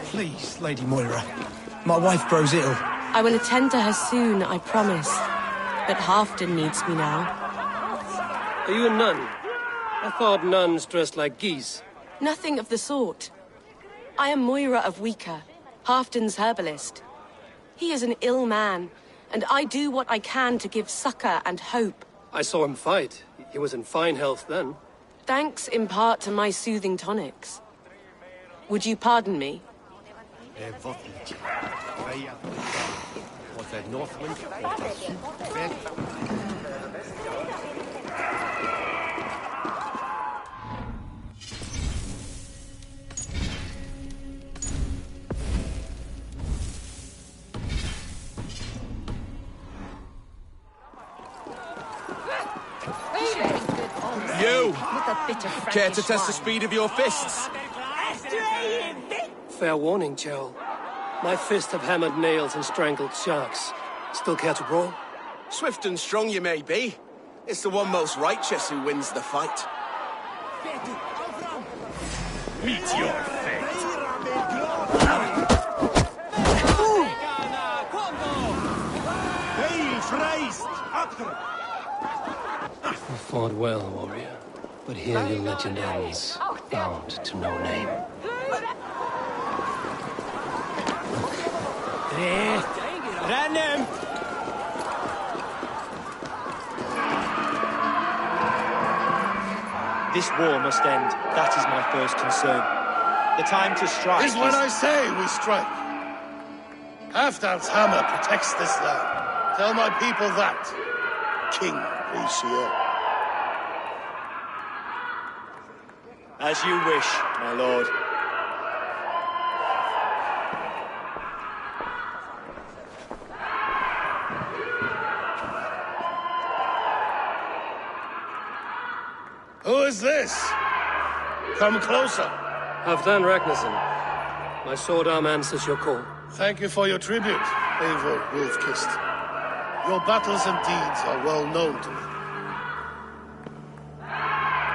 Please, Lady Moira. My wife grows ill. I will attend to her soon, I promise. But Halfdan needs me now. Are you a nun? I thought nuns dressed like geese. Nothing of the sort. I am Moira of Wika, Halfdan's herbalist. He is an ill man, and I do what I can to give succor and hope. I saw him fight. He was in fine health then. Thanks in part to my soothing tonics. Would you pardon me? You! Care to test the speed of your fists? Fair warning, Gerald. My fists have hammered nails and strangled sharks. Still care to brawl? Swift and strong you may be. It's the one most righteous who wins the fight. Meet your fate. You fought well, warrior. But here your legend ends, bound to no name. Random! This war must end. That is my first concern. The time to strike is when I say we strike. Halfdan's hammer protects this land. Tell my people that, King Richelieu. As you wish, my lord. Who is this? Come closer. Halfdan Ragnarsson. My sword arm answers your call. Thank you for your tribute, Eivor Wolf-Kissed. Your battles and deeds are well known to me.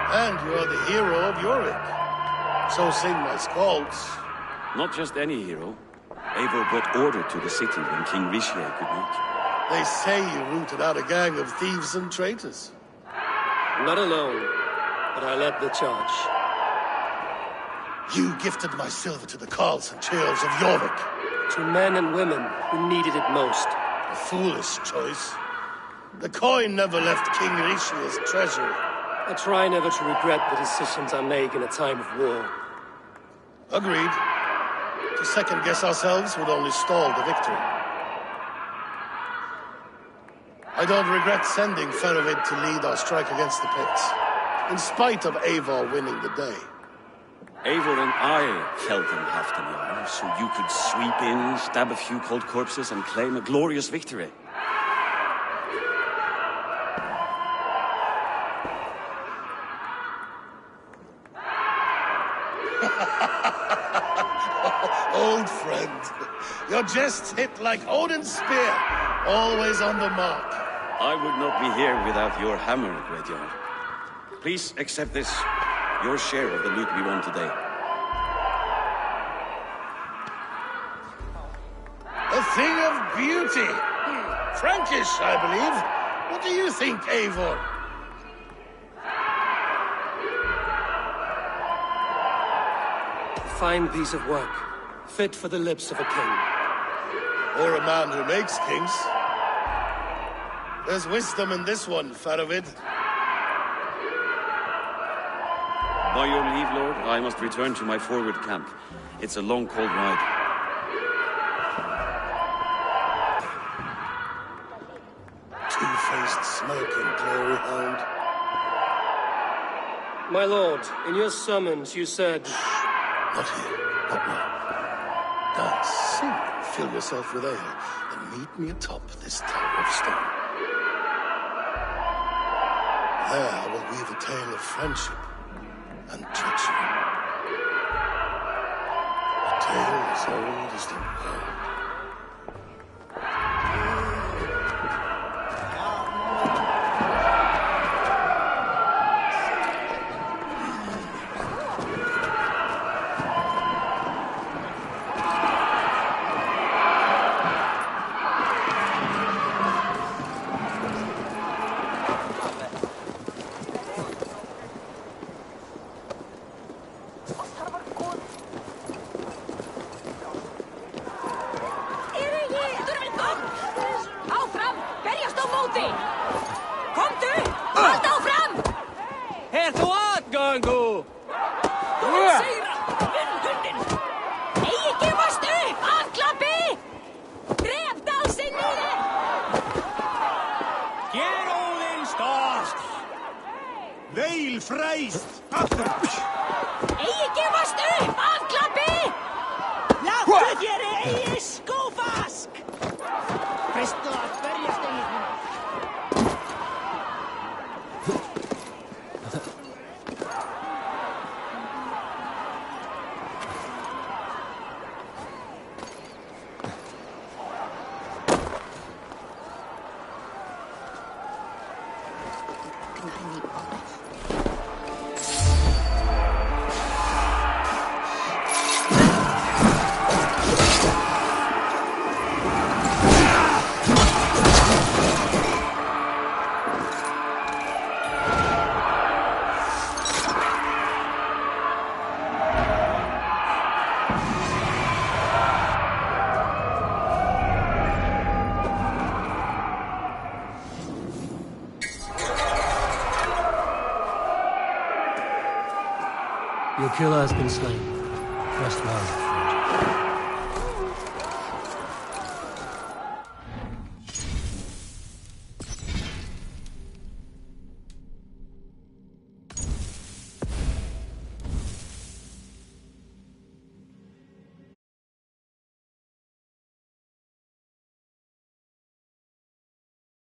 And you are the hero of Yorick. So sing my skalds. Not just any hero. Eivor brought order to the city when King Richelieu could not. They say you rooted out a gang of thieves and traitors. Not alone, but I led the charge. You gifted my silver to the carls and churls of Yorick. To men and women who needed it most. A foolish choice. The coin never left King Richelieu's treasury. I try never to regret the decisions I make in a time of war. Agreed. To second-guess ourselves would only stall the victory. I don't regret sending Feravid to lead our strike against the Picts, in spite of Eivor winning the day. Eivor and I held them Halfdan Jarl, so you could sweep in, stab a few cold corpses, and claim a glorious victory. Old friend, your jests hit like Odin's spear, always on the mark. I would not be here without your hammer, Great Jarl. Please accept this, your share of the loot we won today. A thing of beauty. Frankish, I believe. What do you think, Eivor? A fine piece of work, fit for the lips of a king. Or a man who makes kings. There's wisdom in this one, Faravid. By your leave, Lord, I must return to my forward camp. It's a long, cold ride. Two-faced, smirking glory hound. My lord, in your summons you said... Not here, not now. Dance, sing, and fill yourself with ale, and meet me atop this tower of stone. There I will weave a tale of friendship and treachery. A tale as old as the world. freist! Eigi gefast upp, aðklappi! Láttu þér eigi skófask! Kristu að berjast eigi hún. Your killer has been slain. Rest well, friend.